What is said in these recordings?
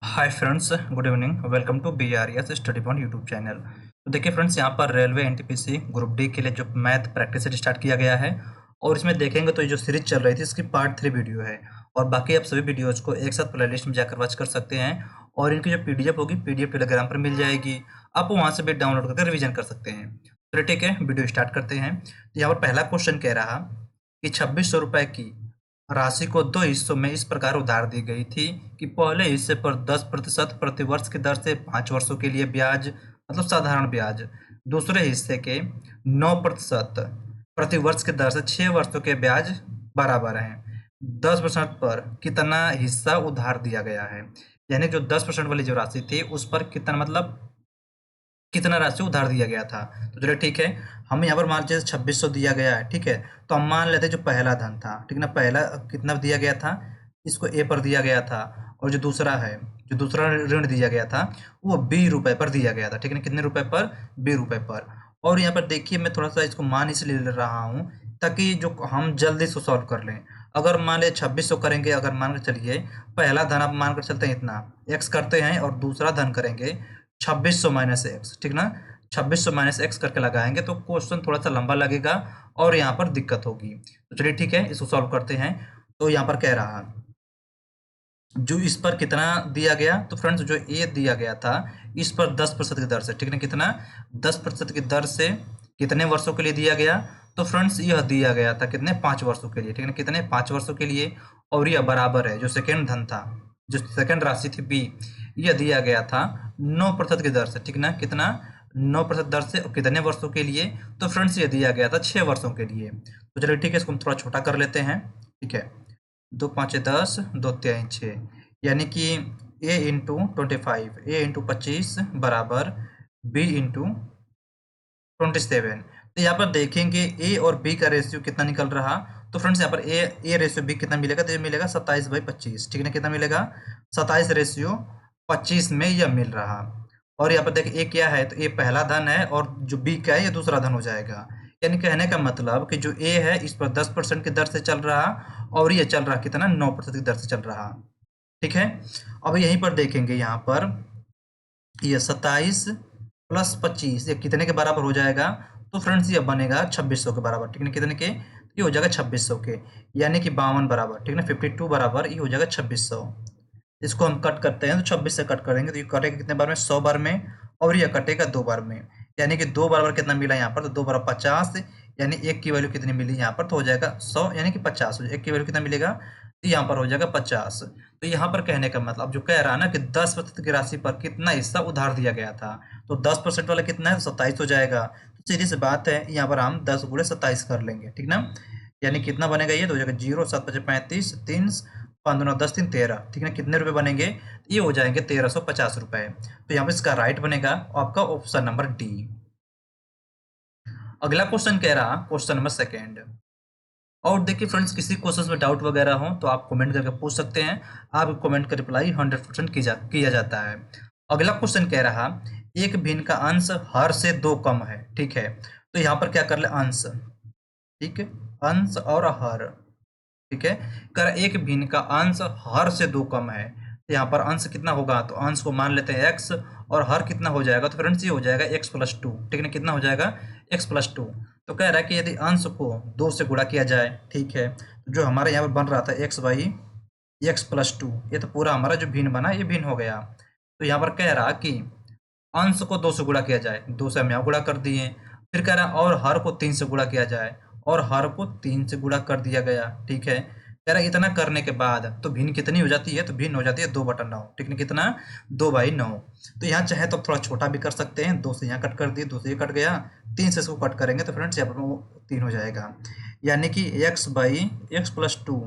Hi friends, good evening. Welcome to BRES study point YouTube channel. तो देखिए friends, यहाँ पर रेलवे एनटीपीसी ग्रुप डी के लिए जो मैथ प्रैक्टिस सेट स्टार्ट किया गया है और इसमें देखेंगे तो ये जो सीरीज चल रही थी इसकी पार्ट 3 वीडियो है और बाकी आप सभी वीडियोज़ को एक साथ प्लेलिस्ट में जाकर वॉच कर सकते हैं और इनकी जो PDF होगी PDF टेलीग्राम पर मिल जाएगी। आप वहाँ से भी डाउनलोड करके रिविजन कर सकते हैं। चलिए ठीक है, वीडियो स्टार्ट करते हैं। तो यहाँ पर पहला क्वेश्चन कह रहा कि 2600 रुपये की राशि को दो हिस्सों में इस प्रकार उधार दी गई थी कि पहले हिस्से पर 10% प्रतिवर्ष की दर से 5 वर्षों के लिए ब्याज मतलब साधारण ब्याज, दूसरे हिस्से के 9% प्रतिवर्ष की दर से 6 वर्षों के ब्याज बराबर हैं। 10% पर कितना हिस्सा उधार दिया गया है, यानी जो 10% वाली जो राशि थी उस पर कितना मतलब कितना राशि उधार दिया गया था। तो चलिए ठीक है, हम यहाँ पर मान लीजिए 2600 दिया गया है, ठीक है। तो हम मान लेते हैं जो पहला धन था, ठीक ना, पहला कितना दिया गया था, इसको ए पर दिया गया था और जो दूसरा है, जो दूसरा ऋण दिया गया था वो 20 रुपये पर दिया गया था, ठीक है ना। कितने रुपए पर? 20 रुपये पर। और यहाँ पर देखिए मैं थोड़ा सा इसको मान इसलिए ले रहा हूँ ताकि जो हम जल्दी से सॉल्व कर लें। अगर मान ले 2600 करेंगे, अगर मान कर चलिए पहला धन आप मान कर चलते हैं इतना एक्स करते हैं और दूसरा धन करेंगे 2600 माइनस एक्स, ठीक ना। 2600 माइनस एक्स करके लगाएंगे तो क्वेश्चन थोड़ा सा लंबा लगेगा और यहाँ पर दिक्कत होगी। तो चलिए ठीक है, इसको सॉल्व करते हैं। तो यहाँ पर कह रहा जो इस पर कितना दिया गया, तो फ्रेंड्स जो ए दिया गया था इस पर 10% की दर से, ठीक है, कितना 10% की दर से कितने वर्षों के लिए दिया गया, तो फ्रेंड्स यह दिया गया था कितने 5 वर्षों के लिए, ठीक है, कितने 5 वर्षों के लिए। और यह बराबर है जो सेकेंड धन था, जो सेकेंड राशि थी बी, यह दिया गया था 9% की दर से, ठीक ना, कितना 9% दर से और कितने वर्षों के लिए, तो फ्रेंड्स ये दिया गया था 6 वर्षों के लिए। तो चलिए ठीक है, इसको हम थोड़ा छोटा कर लेते हैं, ठीक है। 2 5 10, 2 3 6, यानी कि a इंटू 25, a इंटू 25 बराबर b इंटू 27। तो यहाँ पर देखेंगे a और b का रेशियो कितना निकल रहा, तो फ्रेंड्स यहाँ पर a रेशियो b कितना मिलेगा, तो ये मिलेगा 27/25, ठीक है ना। कितना मिलेगा 27/25 में यह मिल रहा। और यहाँ पर देखिए a क्या है, तो a पहला धन है और जो b क्या है ये दूसरा धन हो जाएगा। यानी कहने का मतलब कि जो a है इस पर 10% की दर से चल रहा और ये चल रहा कितना 9% की दर से चल रहा, ठीक है। अब यहीं पर देखेंगे, यहाँ पर ये 27 + 25 ये कितने के बराबर हो जाएगा, तो फ्रेंड्स ये बनेगा 2600 के बराबर, ठीक है। कितने के? ये हो जाएगा 2600 के, यानी कि 52 बराबर, ठीक है ना, 52 बराबर ये हो जाएगा 2600। इसको हम कट करते हैं तो 26 से कट करेंगे तो ये कटेगा कितने बार में, 100 बार में, और ये कटेगा 2 बार में, यानी कि 2 बराबर कितना मिला यहाँ पर, तो 2 बराबर 50, यानी एक की वैल्यू कितनी मिली यहाँ पर, तो हो जाएगा 100, यानी कि 50 हो जाएगा। एक की वैल्यू कितना मिलेगा, तो यहाँ पर हो जाएगा 50। तो यहाँ पर कहने का मतलब जो कह रहा है ना कि 10% की राशि पर कितना हिस्सा उधार दिया गया था, तो 10% वाला कितना है, 27 हो जाएगा। तो सीधी सी बात है, यहाँ पर हम 10 × 27 कर लेंगे, ठीक ना। यानी कितना बनेगा ये, तो हो जाएगा 0 7 5 35 3 5 9 10 3 13, ठीक है। कितने रुपए बनेंगे, ये हो जाएंगे 1350 रुपए। तो यहाँ पर इसका राइट बनेगा आपका ऑप्शन नंबर डी। अगला क्वेश्चन कह रहा क्वेश्चन नंबर सेकेंड। और देखिए फ्रेंड्स, किसी क्वेश्चन में डाउट वगैरह हो तो आप कमेंट करके पूछ सकते हैं, आप कमेंट का रिप्लाई 100% किया जाता है। अगला क्वेश्चन कह रहा एक भिन्न का अंश हर से 2 कम है, ठीक है। तो यहाँ पर क्या कर ले, अंश, ठीक है, अंश और हर, ठीक है। कर एक भिन्न का अंश हर से 2 कम है, तो यहाँ पर अंश कितना होगा, तो अंश को मान लेते हैं x और हर कितना हो जाएगा, तो फ्रेंड्स ये हो जाएगा x + 2, ठीक है ना। कितना हो जाएगा x + 2। तो कह रहा है कि यदि अंश को 2 से गुणा किया जाए, ठीक है, तो जो हमारे यहाँ पर बन रहा था x + 2, ये तो पूरा हमारा जो भिन्न बना ये भिन्न हो गया। तो यहाँ पर कह रहा कि अंश को 2 से गुणा किया जाए, 2 से हम यहाँ गुणा कर दिए। फिर कह रहा और हर को 3 से गुणा किया जाए और हर को 3 से गुणा कर दिया गया, ठीक है। कह रहा इतना करने के बाद तो भिन्न कितनी हो जाती है, तो भिन्न हो जाती है 2/9, ठीक है, कितना 2/9। तो यहाँ चाहे तो थोड़ा छोटा भी कर सकते हैं, 2 से यहाँ कट कर दिए, 2 से ये कट गया, 3 से इसको कट करेंगे तो फ्रेंड्स यहाँ पर वो 3 हो जाएगा। यानी कि x + 2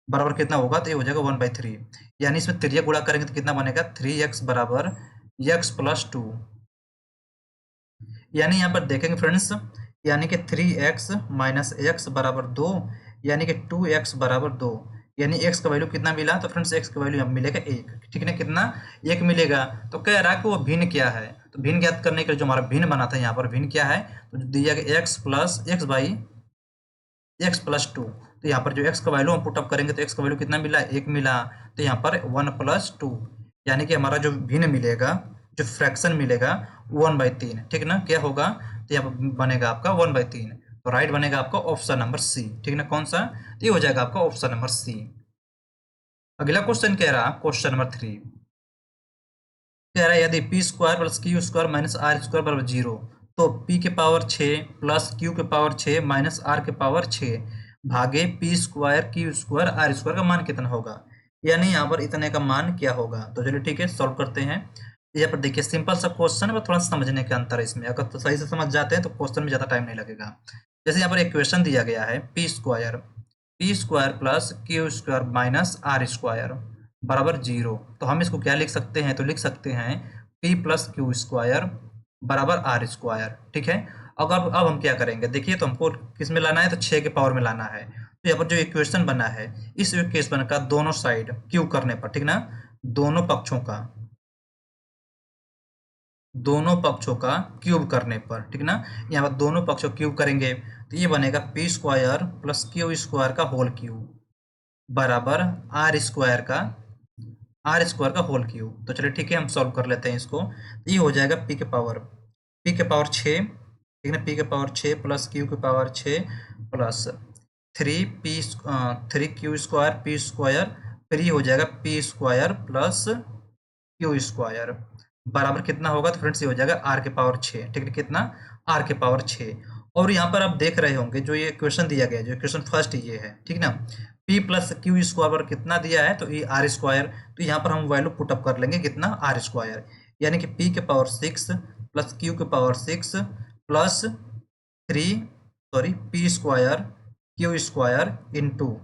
बराबर कितना होगा, तो ये हो जाएगा 1/3। यानी इसमें त्रिज्या गुणा करेंगे तो कितना बनेगा, 3x बराबर x + 2। यानी यहाँ पर देखेंगे फ्रेंड्स, यानी कि 3x - x बराबर 2, यानी कि 2x बराबर 2, यानी x का वैल्यू कितना मिला, तो फ्रेंड्स x का वैल्यू मिलेगा 1, ठीक है ना, कितना 1 मिलेगा। तो कह रहा है कि वो भिन्न क्या है, तो भिन्न ज्ञात करने के लिए जो हमारा भिन्न बना था यहाँ पर भिन्न क्या है, तो दिया गया x + 2। तो यहाँ पर जो x का वैल्यू हम पुटअप करेंगे तो x का वैल्यू कितना मिला, 1 मिला, तो यहाँ पर 1 + 2, यानी कि हमारा जो भिन्न मिलेगा, जो फ्रैक्शन मिलेगा 1/3, ठीक ना। क्या होगा, तो यहाँ पर बनेगा आपका 1/3, तो राइट बनेगा आपका ऑप्शन नंबर सी, ठीक ना। कौन सा, तो ये हो जाएगा आपका ऑप्शन नंबर सी। अगला क्वेश्चन कह रहा, क्वेश्चन नंबर 3 कह रहा है यदि P square plus Q square minus R square बराबर 0, तो पी के पावर 6 प्लस क्यू के पावर 6 माइनस आर के पावर 6 भागे P square Q square R square का मान कितना होगा। यानी यहाँ पर इतने का मान क्या होगा। तो चलिए ठीक है, सॉल्व करते हैं। यहाँ पर देखिए सिंपल सा क्वेश्चन है, थोड़ा समझने का अंतर है इसमें। अगर तो सही से समझ जाते हैं तो क्वेश्चन में ज़्यादा टाइम नहीं लगेगा। जैसे यहाँ पर एक क्वेश्चन दिया गया है, P square plus Q square minus R square बराबर 0, तो हम इसको क्या लिख सकते हैं, तो लिख सकते हैं पी प्लस क्यू स्क्वायर बराबर आर स्क्वायर, ठीक है। अब हम क्या करेंगे, देखिए तो हमको किस में लाना है, तो 6 के पावर में लाना है। तो यहाँ पर जो इक्वेशन बना है, इस इक्वेशन का दोनों साइड क्यू करने पर, ठीक ना, दोनों पक्षों का क्यूब करने पर, ठीक ना, यहाँ पर दोनों पक्षों क्यूब करेंगे तो ये बनेगा P square plus Q square का होल क्यूब बराबर आर स्क्वायर का होल क्यूब। तो चलिए ठीक है, हम सॉल्व कर लेते हैं इसको। तो ये हो जाएगा पी के पावर 6, ठीक है, पी के पावर 6 प्लस क्यू के power 6 plus 3 Q square P square, फिर ये हो जाएगा P square plus Q square बराबर कितना होगा, तो फ्रेंड्स ये हो जाएगा आर के पावर 6, ठीक है, कितना, आर के पावर 6। और यहाँ पर आप देख रहे होंगे जो ये क्वेश्चन दिया गया है, जो क्वेश्चन फर्स्ट ये है, ठीक ना, पी प्लस क्यू स्क्वायर पर कितना दिया है, तो ये आर स्क्वायर, तो यहाँ पर हम वैल्यू पुटअप कर लेंगे कितना, आर स्क्वायर, यानी कि पी के पावर 6 प्लस क्यू के power 6 plus P square Q square into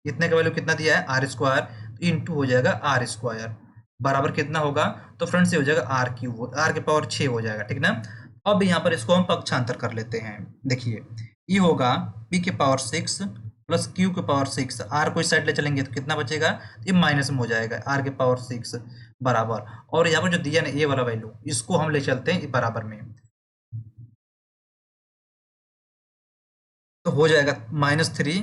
इतने का वैल्यू कितना दिया है, आर स्क्वायर, तो इंटू हो जाएगा आर स्क्वायर बराबर कितना होगा, तो फ्रेंड्स ये हो जाएगा आर क्यूब, आर के पावर 6 हो जाएगा, ठीक ना। अब यहाँ पर इसको हम पक्षांतर कर लेते हैं। देखिए ये होगा पी के पावर 6 प्लस क्यू के पावर 6, आर को इस साइड ले चलेंगे तो कितना बचेगा, ये माइनस में हो जाएगा आर के पावर 6 बराबर, और यहाँ पर जो दिया ना ये वाला वैल्यू, इसको हम ले चलते हैं बराबर में, तो हो जाएगा -3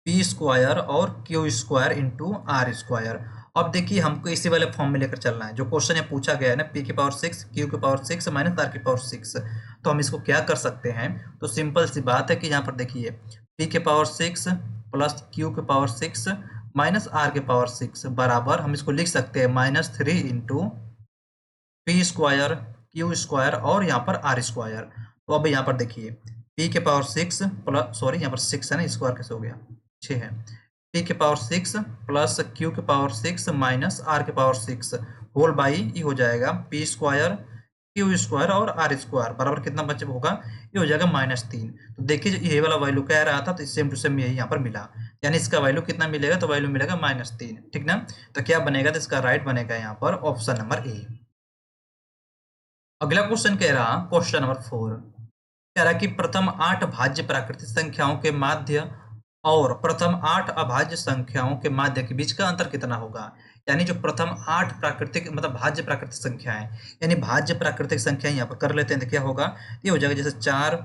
पी स्क्वायर और Q square into R square. अब देखिए हमको इसी वाले फॉर्म में लेकर चलना है, जो क्वेश्चन ये पूछा गया है ना, पी के पावर 6 क्यू के पावर 6 माइनस आर के पावर 6। तो हम इसको क्या कर सकते हैं, तो सिंपल सी बात है कि यहाँ पर देखिए पी के पावर 6 प्लस क्यू के पावर 6 माइनस आर के पावर 6 बराबर हम इसको लिख सकते हैं -3 into P square Q square और यहाँ पर आर स्क्वायर। तो अब यहाँ पर देखिए पी के पावर 6 प्लस, सॉरी यहाँ पर 6 है ना, स्क्वायर कैसे हो गया, 6 है, पी के पावर 6 प्लस क्यू के पावर 6 माइनस आर के पावर 6 होल बाई ये हो जाएगा पी स्क्वायर क्यू स्क्वायर और आर स्क्वायर बराबर कितना बचे होगा, ये हो जाएगा -3। तो देखिए ये वाला वैल्यू कह रहा था, तो सेम टू सेम यही यहाँ पर मिला, यानी इसका वैल्यू कितना मिलेगा, तो वैल्यू मिलेगा -3, ठीक ना। तो क्या बनेगा, तो इसका राइट बनेगा यहाँ पर ऑप्शन नंबर ए। अगला क्वेश्चन कह रहा, क्वेश्चन नंबर 4 कह रहा कि प्रथम 8 भाज्य प्राकृतिक संख्याओं के माध्य और प्रथम 8 अभाज्य संख्याओं के माध्य के बीच का अंतर कितना होगा। यानी जो प्रथम 8 प्राकृतिक मतलब भाज्य प्राकृतिक संख्याएं, यानी भाज्य प्राकृतिक संख्याएं यहाँ पर कर लेते हैं तो क्या होगा, ये हो जाएगा जैसे 4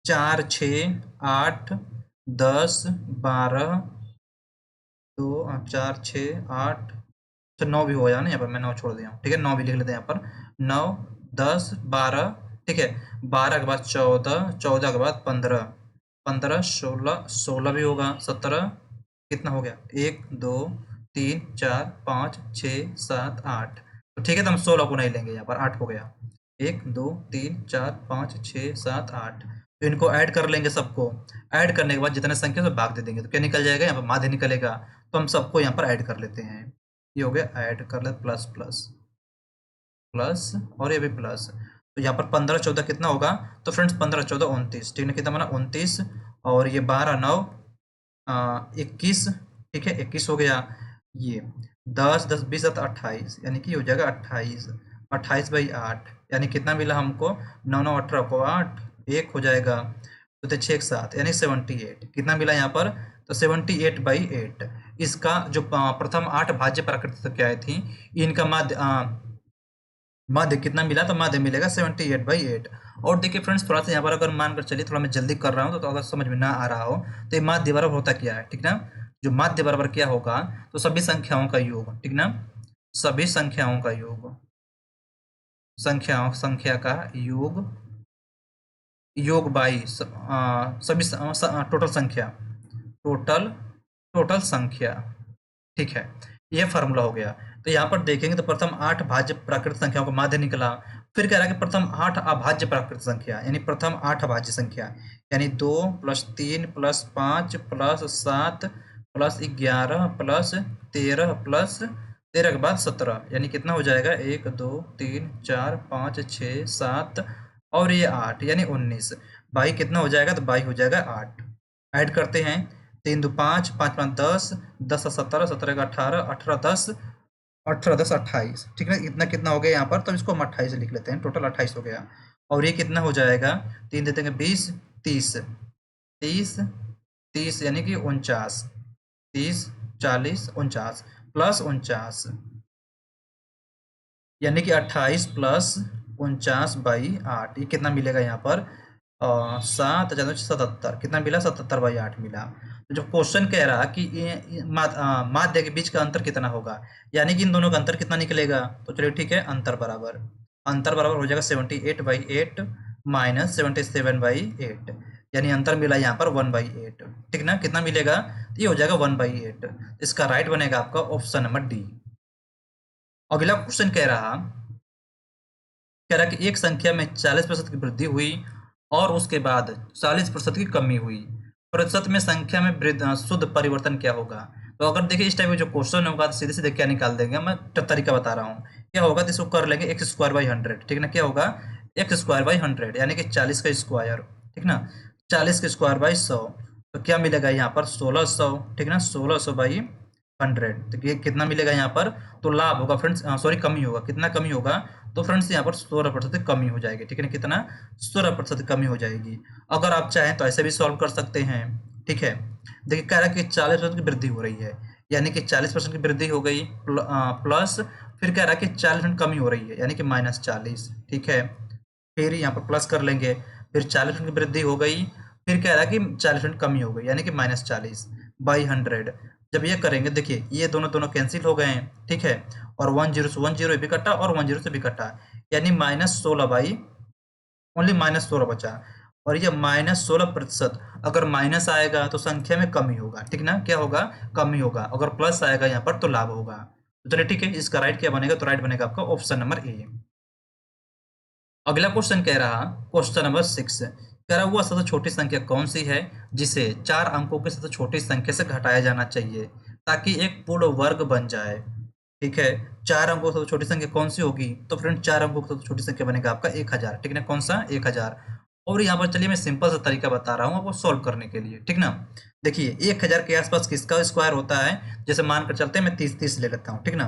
4 6 8 10 12 2 4 6 8 9 भी हो जाए ना, यहाँ पर मैं 9 छोड़ दिया हूँ, ठीक है, 9 भी लिख लेते हैं यहाँ पर, 9 10 12, ठीक है, 12 के बाद 14, 14 के बाद 15, 15 16, 16 भी होगा, 17 कितना हो गया, 1 2 3 4 5 6 7 8, तो ठीक है, तो हम 16 को नहीं लेंगे, यहाँ पर 8 हो गया, 1 2 3 4 5 6 7 8, तो इनको ऐड कर लेंगे, सबको ऐड करने के बाद जितने संख्या से भाग दे देंगे तो क्या निकल जाएगा, यहाँ पर माध्य निकलेगा, तो हम सबको यहाँ पर ऐड कर लेते हैं, ये हो गया, ऐड कर ले प्लस प्लस प्लस और ये भी प्लस, तो यहाँ पर 15 14 कितना होगा, तो फ्रेंड्स 15 14 29, ठीक है, कितना बना 29, और ये 12 9 21, ठीक है, 21 हो गया, ये 10 10 20 28, यानी कि हो जाएगा 28, 28/8, यानी कितना मिला हमको, 9 9 18 को 8, 1 हो जाएगा, तो 6 7 यानी 78, कितना मिला यहाँ पर, तो 78/8। इसका जो प्रथम 8 भाज्य प्राकृतिक संख्याएं थी, इनका माध्य कितना मिला, तो माध्य मिलेगा 78/8। और देखिए फ्रेंड्स थोड़ा सा यहाँ पर अगर मानकर चलिए, थोड़ा मैं जल्दी कर रहा हूँ तो अगर समझ में ना आ रहा हो, तो ये माध्य बराबर होता क्या है, ठीक ना, जो माध्य बराबर क्या होगा, तो सभी संख्याओं का योग, ठीक ना, सभी संख्याओं का योग, संख्या का योग, योग बाई सभी टोटल संख्या, टोटल टोटल संख्या। ठीक है, ये फार्मूला हो गया। तो यहाँ पर देखेंगे तो प्रथम 8 भाज्य प्राकृतिक संख्याओं का माध्य निकला। फिर कह रहा है कि प्रथम 8 अभाज्य प्राकृतिक संख्या, यानी प्रथम 8 अभाज्य संख्या, यानी 2 + 3 + 5 + 7 + 11 + 13 + 13 के बाद 17, यानी कितना हो जाएगा 1 2 3 4 5 6 7 और ये 8, यानी 19। बाई कितना हो जाएगा, तो बाई हो जाएगा 8। ऐड करते हैं, 3 2 5 5 5 10 10 17 17 18 18 10 18 10 28। ठीक है, इतना कितना हो गया यहाँ पर, तो इसको हम 28 लिख लेते हैं, टोटल 28 हो गया। और ये कितना हो जाएगा, 3 देते हैं 20 30 30 30, यानी कि 49, 30 40 49 प्लस 49, यानी कि 28 प्लस 49/8, ये कितना मिलेगा यहाँ पर 7 77, कितना मिला 77/8 मिला। तो जो क्वेश्चन कह रहा कि ये माध्य के बीच का अंतर कितना होगा, यानी कि इन दोनों का अंतर कितना निकलेगा, तो चलिए ठीक है, अंतर बराबर हो जाएगा 78/8 माइनस 77/8, यानी अंतर मिला यहाँ पर 1/8। ठीक ना, कितना मिलेगा, तो ये हो जाएगा 1/8। इसका राइट बनेगा आपका ऑप्शन नंबर डी। अगला क्वेश्चन कह रहा कि एक संख्या में 40% की वृद्धि हुई और उसके बाद 40% की कमी हुई, प्रतिशत में संख्या में शुद्ध परिवर्तन क्या होगा। तो अगर देखिए इस टाइप का जो क्वेश्चन होगा तो सीधे सीधे क्या निकाल देंगे, मैं तरीका बता रहा हूँ क्या होगा, तो इसको कर लेंगे x²/100। ठीक ना, क्या होगा x²/100, यानी कि 40 का स्क्वायर। ठीक ना, 40 का स्क्वायर बाई 100, तो क्या मिलेगा यहाँ पर 1600। ठीक ना, 1600/100, तो ये कितना मिलेगा यहाँ पर, तो लाभ होगा फ्रेंड्स, सॉरी कमी होगा, कितना कमी होगा, तो फ्रेंड्स यहाँ पर 16% कमी हो जाएगी। ठीक है ना, कितना 16% कमी हो जाएगी। अगर आप चाहें तो ऐसे भी सॉल्व कर सकते हैं। ठीक है, देखिए कह रहा है कि 40% की वृद्धि हो रही है, यानी कि 40% की वृद्धि हो गई, प्लस फिर कह रहा है कि 40% कमी हो रही है, यानी कि -40। ठीक है, फिर यहाँ पर प्लस कर लेंगे, फिर 40% की वृद्धि हो गई, फिर कह रहा है कि 40% कमी हो गई, यानी कि -40/100। जब ये करेंगे देखिए ये दोनों दोनों कैंसिल हो गए हैं। ठीक है, और 10 से 10 भी कटा और 10 से भी कटा, यानी -16 ओनली -16 बचा। और ये -16%, अगर माइनस आएगा तो संख्या में कमी होगा। ठीक ना, क्या होगा, कमी होगा। अगर प्लस आएगा यहाँ पर तो लाभ होगा। तो चलिए ठीक है, इसका राइट क्या बनेगा, तो राइट बनेगा आपका ऑप्शन नंबर ए। अगला क्वेश्चन कह रहा, क्वेश्चन नंबर 6 कह रहा, वह सबसे छोटी संख्या कौन सी है जिसे 4 अंकों की सबसे छोटी संख्या से घटाया जाना चाहिए ताकि एक पूर्ण वर्ग बन जाए। ठीक है, 4 अंकों की सबसे छोटी संख्या कौन सी होगी, तो फ्रेंड 4 अंकों की सबसे छोटी संख्या बनेगा आपका 1000। ठीक है ना, कौन सा 1000। और यहाँ पर चलिए मैं सिंपल सा तरीका बता रहा हूँ आपको सॉल्व करने के लिए। ठीक ना, देखिए 1000 के आसपास किसका स्क्वायर होता है, जैसे मानकर चलते हैं मैं 30 ले लेता हूँ। ठीक ना,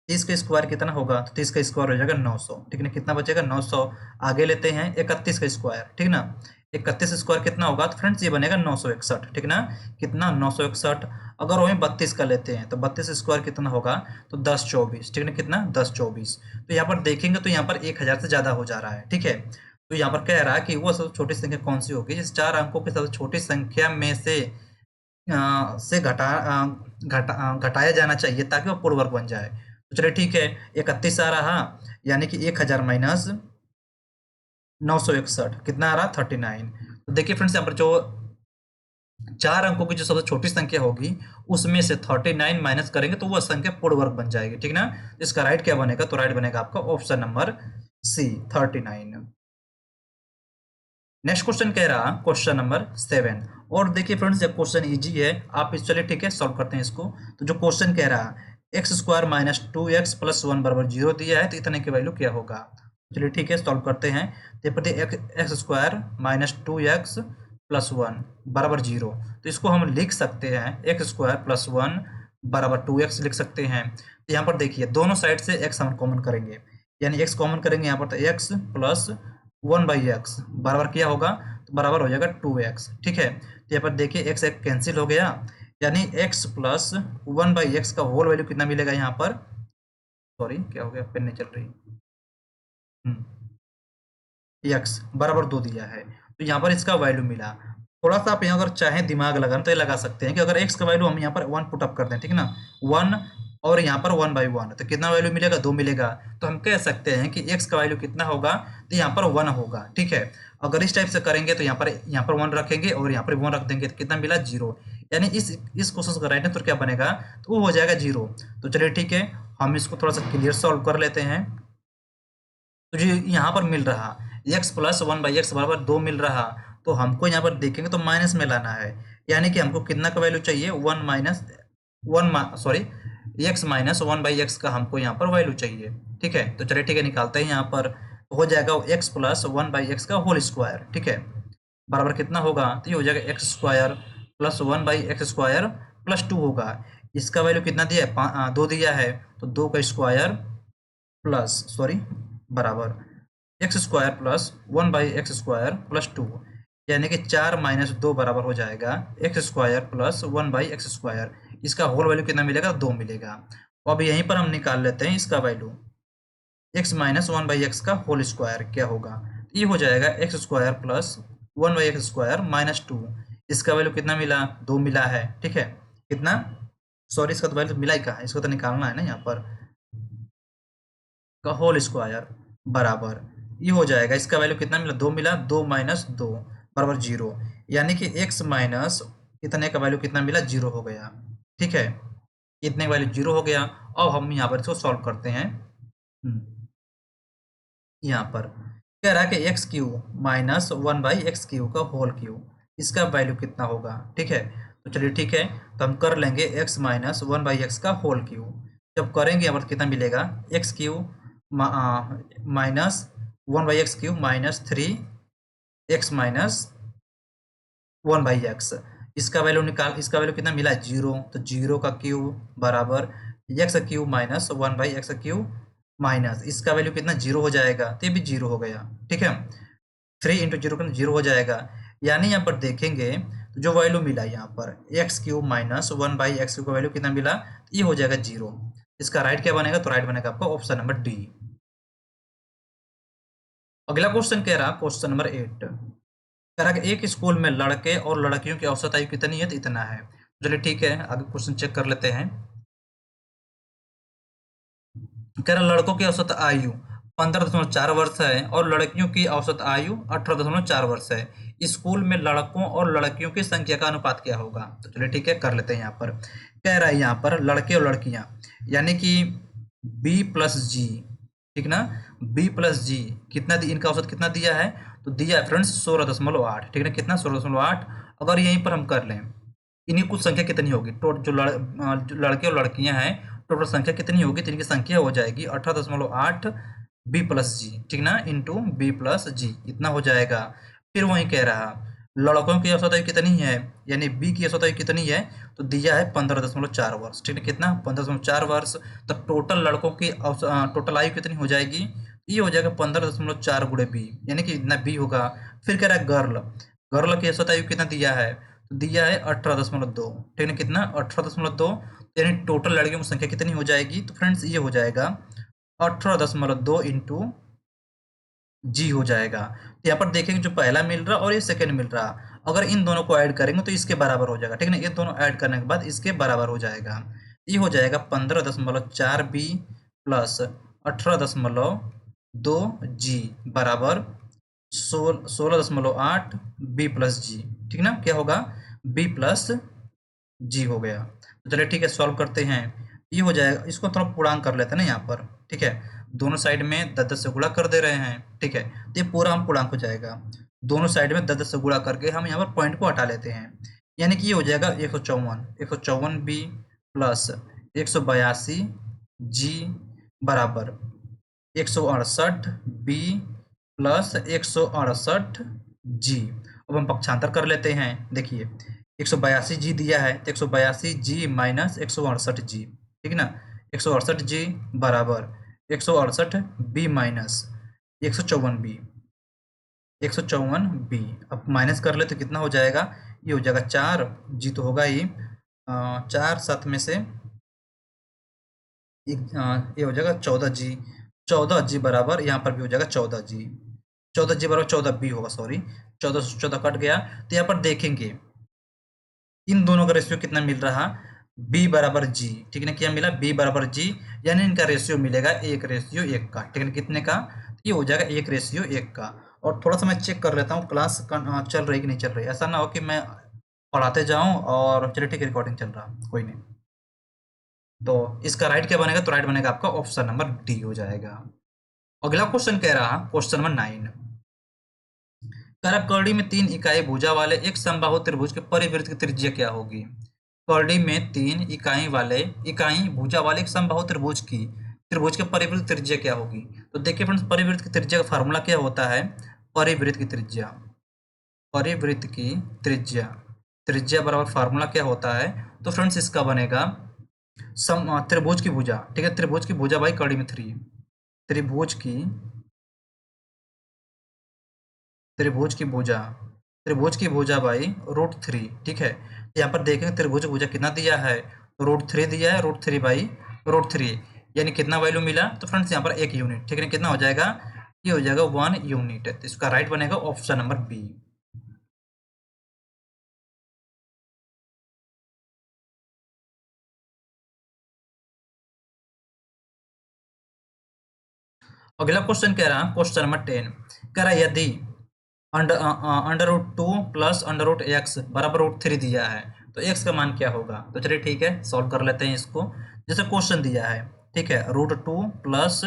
30 का स्क्वायर कितना होगा, तो 30 का स्क्वायर हो जाएगा 900। ठीक ना, कितना बचेगा 900। आगे लेते हैं 31 का स्क्वायर। ठीक ना, 31 स्क्वायर कितना होगा, तो फ्रेंड्स ये बनेगा 961। ठीक ना, कितना 961। अगर वहीं 32 का लेते हैं तो 32 स्क्वायर कितना होगा, तो 1024। ठीक है, कितना 1024। तो यहाँ पर देखेंगे तो यहाँ पर 1000 से ज्यादा हो जा रहा है। ठीक है, तो यहाँ पर कह रहा है कि वो सबसे छोटी संख्या कौन सी होगी जिस 4 अंकों की सबसे छोटी संख्या में से घटाया जाना चाहिए ताकि वो पूर्ण वर्ग बन जाए। तो चलिए ठीक है, 31 आ रहा, यानी कि 1000 माइनस 961 कितना आ रहा 39। तो देखिए फ्रेंड्स यहाँ पर जो 4 अंकों की जो सबसे छोटी संख्या होगी उसमें से 39 माइनस करेंगे तो वह संख्या पूर्ण वर्ग बन जाएगी। ठीक ना, इसका राइट क्या बनेगा, तो राइट बनेगा आपका option number C 39। Next question कह रहा, क्वेश्चन नंबर 7। और देखिए फ्रेंड्स ये क्वेश्चन इजी है, आप इस चलिए ठीक है सॉल्व करते हैं इसको। तो जो क्वेश्चन कह रहा x² माइनस 2x प्लस 1 बराबर 0 दिया है, तो इतने की वैल्यू क्या होगा। चलिए ठीक है सॉल्व करते हैं। तो प्रति x² माइनस 2x प्लस 1 बराबर 0, तो इसको हम लिख सकते हैं x² प्लस 1 बराबर 2x लिख सकते हैं। तो यहाँ पर देखिए दोनों साइड से x हम कॉमन करेंगे, यानी x कॉमन करेंगे यहाँ पर, तो x प्लस 1/x बराबर क्या होगा, तो बराबर हो जाएगा 2x। ठीक है, तो यहाँ पर देखिए x एक कैंसिल हो गया, यानी x प्लस 1/x का होल वैल्यू कितना मिलेगा यहाँ पर, सॉरी क्या हो गया पेन नहीं चल रही, x बराबर 2 दिया है, तो यहाँ पर इसका वैल्यू मिला। थोड़ा सा आप यहाँ अगर चाहें दिमाग लगाना तो ये लगा सकते हैं कि अगर x का वैल्यू हम यहाँ पर 1 पुट अप कर दें, ठीक है ना, 1 और यहाँ पर 1/1, तो कितना वैल्यू मिलेगा? 2 मिलेगा। तो हम कह सकते हैं कि x का वैल्यू कितना होगा? तो यहाँ पर 1 होगा, ठीक है। अगर इस टाइप से करेंगे तो यहाँ पर 1 रखेंगे और यहाँ पर 1 रख देंगे, तो कितना मिला? 0। यानी इस क्वेश्चन का राइट आंसर क्या बनेगा? तो वो हो जाएगा 0। तो चलिए ठीक है, हम इसको थोड़ा सा क्लियर सॉल्व कर लेते हैं। तो जो यहाँ पर मिल रहा x प्लस 1/x बराबर 2 मिल रहा, तो हमको यहाँ पर देखेंगे तो माइनस में लाना है। यानी कि हमको कितना का वैल्यू चाहिए? x माइनस 1/x का हमको यहाँ पर वैल्यू चाहिए, ठीक है। तो चलिए ठीक है, निकालते हैं यहाँ पर। तो हो जाएगा x प्लस 1/x का होल स्क्वायर, ठीक है, बराबर कितना होगा? तो ये हो जाएगा x square plus 1/x square plus 2 होगा। इसका वैल्यू कितना दिया है? 2 दिया है, तो 2 का स्क्वायर प्लस बराबर x square plus 1/x square plus 2, यानी कि 4 माइनस 2 बराबर हो जाएगा x square plus 1/x square. इसका होल वैल्यू कितना मिलेगा? 2 मिलेगा। तो अब यहीं पर हम निकाल लेते हैं इसका वैल्यू, x माइनस 1/x का होल स्क्वायर क्या होगा? ये हो जाएगा x square plus 1/x square minus 2। इसका वैल्यू कितना मिला? 2 मिला है, ठीक है। कितना? इसका तो वैल्यू मिला ही कहाँ, इसको तो निकालना है ना यहाँ पर, का होल स्क्वायर बराबर ये हो जाएगा। इसका वैल्यू कितना मिला? 2 मिला, 2 माइनस 2 बराबर 0, यानी कि x माइनस इतने का वैल्यू कितना मिला? 0 हो गया, ठीक है। इतने का वैल्यू 0 हो गया। अब हम यहाँ पर इसको सॉल्व करते हैं। यहाँ पर कह रहा है कि x Q minus 1/x Q का होल क्यू, इसका वैल्यू कितना होगा, ठीक है। तो चलिए ठीक है, तो हम कर लेंगे x माइनस 1/x का होल क्यू। जब करेंगे यहाँ पर कितना मिलेगा? X Q minus 1/x Q minus 3x minus 1/x। इसका वैल्यू इसका वैल्यू कितना मिला? 0। तो 0 का क्यूब बराबर x cube minus 1/x cube minus इसका वैल्यू कितना? 0 हो जाएगा, तो ये भी 0 हो गया, ठीक है। 3 इंटू 0 का 0 हो जाएगा। यानी यहाँ पर देखेंगे तो जो वैल्यू मिला यहाँ पर x cube minus 1/x cube का वैल्यू कितना मिला? ये हो जाएगा 0। इसका राइट क्या बनेगा? तो राइट बनेगा आपका ऑप्शन नंबर डी। अगला क्वेश्चन कह रहा, क्वेश्चन नंबर 8 कह रहा कि एक स्कूल में लड़के और लड़कियों की औसत आयु कितनी है? तो इतना है। चलिए ठीक है, आगे क्वेश्चन चेक कर लेते हैं। कह रहा लड़कों की औसत आयु 15.4 वर्ष है और लड़कियों की औसत आयु 18.4 वर्ष है। स्कूल में लड़कों और लड़कियों की संख्या का अनुपात क्या होगा? तो चलिए ठीक है, कर लेते हैं। यहाँ पर कह रहा है यहाँ पर लड़के और लड़कियां, यानी कि b प्लस जी, ठीक ना। b प्लस जी कितना इनका औसत कितना दिया है? तो दिया है फ्रेंड्स 16.8, ठीक है ना। कितना? 16.8। अगर यहीं पर हम कर लें, इनकी कुल संख्या कितनी होगी? जो लड़के और लड़कियां हैं, टोटल संख्या कितनी होगी? तो इनकी संख्या हो जाएगी 18.8 बी प्लस जी, ठीक ना, इंटू बी प्लस जी, इतना हो जाएगा। फिर वही कह रहा लड़कों की औसत आयु कितनी है, यानी बी की औसत आयु कितनी है? तो दिया है 15.4 वर्ष, ठीक है। कितना? 15.4 वर्ष। तो टोटल लड़कों की टोटल आयु कितनी हो जाएगी? ये हो जाएगा 15.4 गुणे बी, यानी कि इतना बी होगा। फिर कह रहा है गर्ल, गर्ल की औसत आयु कितना दिया है? तो दिया है 18.2, ठीक है। कितना? 18.2, यानी टोटल लड़कियों की संख्या कितनी हो जाएगी? तो फ्रेंड्स ये हो जाएगा 18.2 इंटू जी हो जाएगा। तो यहाँ पर देखेंगे जो पहला मिल रहा और ये सेकंड मिल रहा, अगर इन दोनों को ऐड करेंगे तो इसके बराबर हो जाएगा, ठीक है ना। ये दोनों ऐड करने के बाद इसके बराबर हो जाएगा। ये हो जाएगा 15.4 बी प्लस 18.2 जी बराबर 16.8 बी प्लस जी, ठीक ना। क्या होगा? बी प्लस जी हो गया। तो चलिए ठीक है, सॉल्व करते हैं। ये हो जाएगा, इसको थोड़ा पूर्णांक कर लेते हैं ना यहाँ पर, ठीक है। दोनों साइड में 10 से गुणा कर दे रहे हैं, ठीक है। तो ये पूरा हम पूर्णांक हो जाएगा। दोनों साइड में 10 से गुणा करके हम यहाँ पर पॉइंट को हटा लेते हैं, यानी कि ये हो जाएगा 154 बी प्लस 182 जी बराबर 168 बी प्लस 168 जी। अब हम पक्षांतर कर लेते हैं। देखिए 182 जी दिया है, तो 182 जी माइनस 168 जी, ठीक है ना। 168 जी बराबर 168 बी माइनस 154 बी, 154 बी। अब माइनस कर ले तो कितना हो जाएगा? ये हो जाएगा 4 जी तो होगा ही 4 7 में से ये हो जाएगा 14 जी। 14 जी बराबर यहाँ पर भी हो जाएगा 14 जी। 14 जी बराबर 14 बी होगा, सॉरी 14 से 14 कट गया। तो यहाँ पर देखेंगे इन दोनों का रेशियो कितना मिल रहा? बी बराबर जी, ठीक है ना, क्या मिला, बी बराबर जी, यानी इनका रेशियो मिलेगा 1:1 का, ठीक है ना, कितने का, ये हो जाएगा 1:1 का। और थोड़ा सा मैं चेक कर लेता हूँ क्लास चल रही कि नहीं चल रही, ऐसा ना हो कि मैं पढ़ाते जाऊँ और चलिए ठीक है रिकॉर्डिंग चल रहा, कोई नहीं। तो इसका राइट क्या बनेगा, तो राइट बनेगा आपका ऑप्शन नंबर डी हो जाएगा। अगला क्वेश्चन कह रहा, क्वेश्चन नंबर 9, करड़ी में 3 इकाई भुजा वाले एक समबाहु त्रिभुज के परिवृत्त की त्रिज्या क्या होगी। करड़ी में 3 इकाई भुजा वाले एक समबाहु त्रिभुज के परिवृत्त त्रिज्या क्या होगी। तो देखिए फ्रेंड्स, परिवृत्त की त्रिज्या का फार्मूला क्या होता है, परिवृत्त की त्रिज्या, परिवृत्त की त्रिज्या, त्रिज्या बराबर फार्मूला क्या होता है, तो फ्रेंड्स इसका बनेगा त्रिभुज की भुजा, ठीक है, त्रिभुज की भुजा बाई कड़ी में 3, त्रिभुज की त्रिभुज की भुजा, त्रिभुज की भुजा बाई √3, ठीक है। यहाँ पर देखेंगे त्रिभुज की भुजा कितना दिया है, तो √3 दिया है, √3 बाई √3, यानी कितना वैल्यू मिला, तो फ्रेंड्स यहाँ पर 1 यूनिट, ठीक है, कितना हो जाएगा, ये हो जाएगा 1 यूनिट, तो इसका राइट बनेगा ऑप्शन नंबर बी। अगला क्वेश्चन कह रहा, क्वेश्चन नंबर 10 कह रहा, यदि अंडर रूट 2 प्लस अंडर रूट x बराबर √3 दिया है, तो x का मान क्या होगा। तो चलिए ठीक है, सॉल्व कर लेते हैं इसको। जैसे क्वेश्चन दिया है, ठीक है, √2 प्लस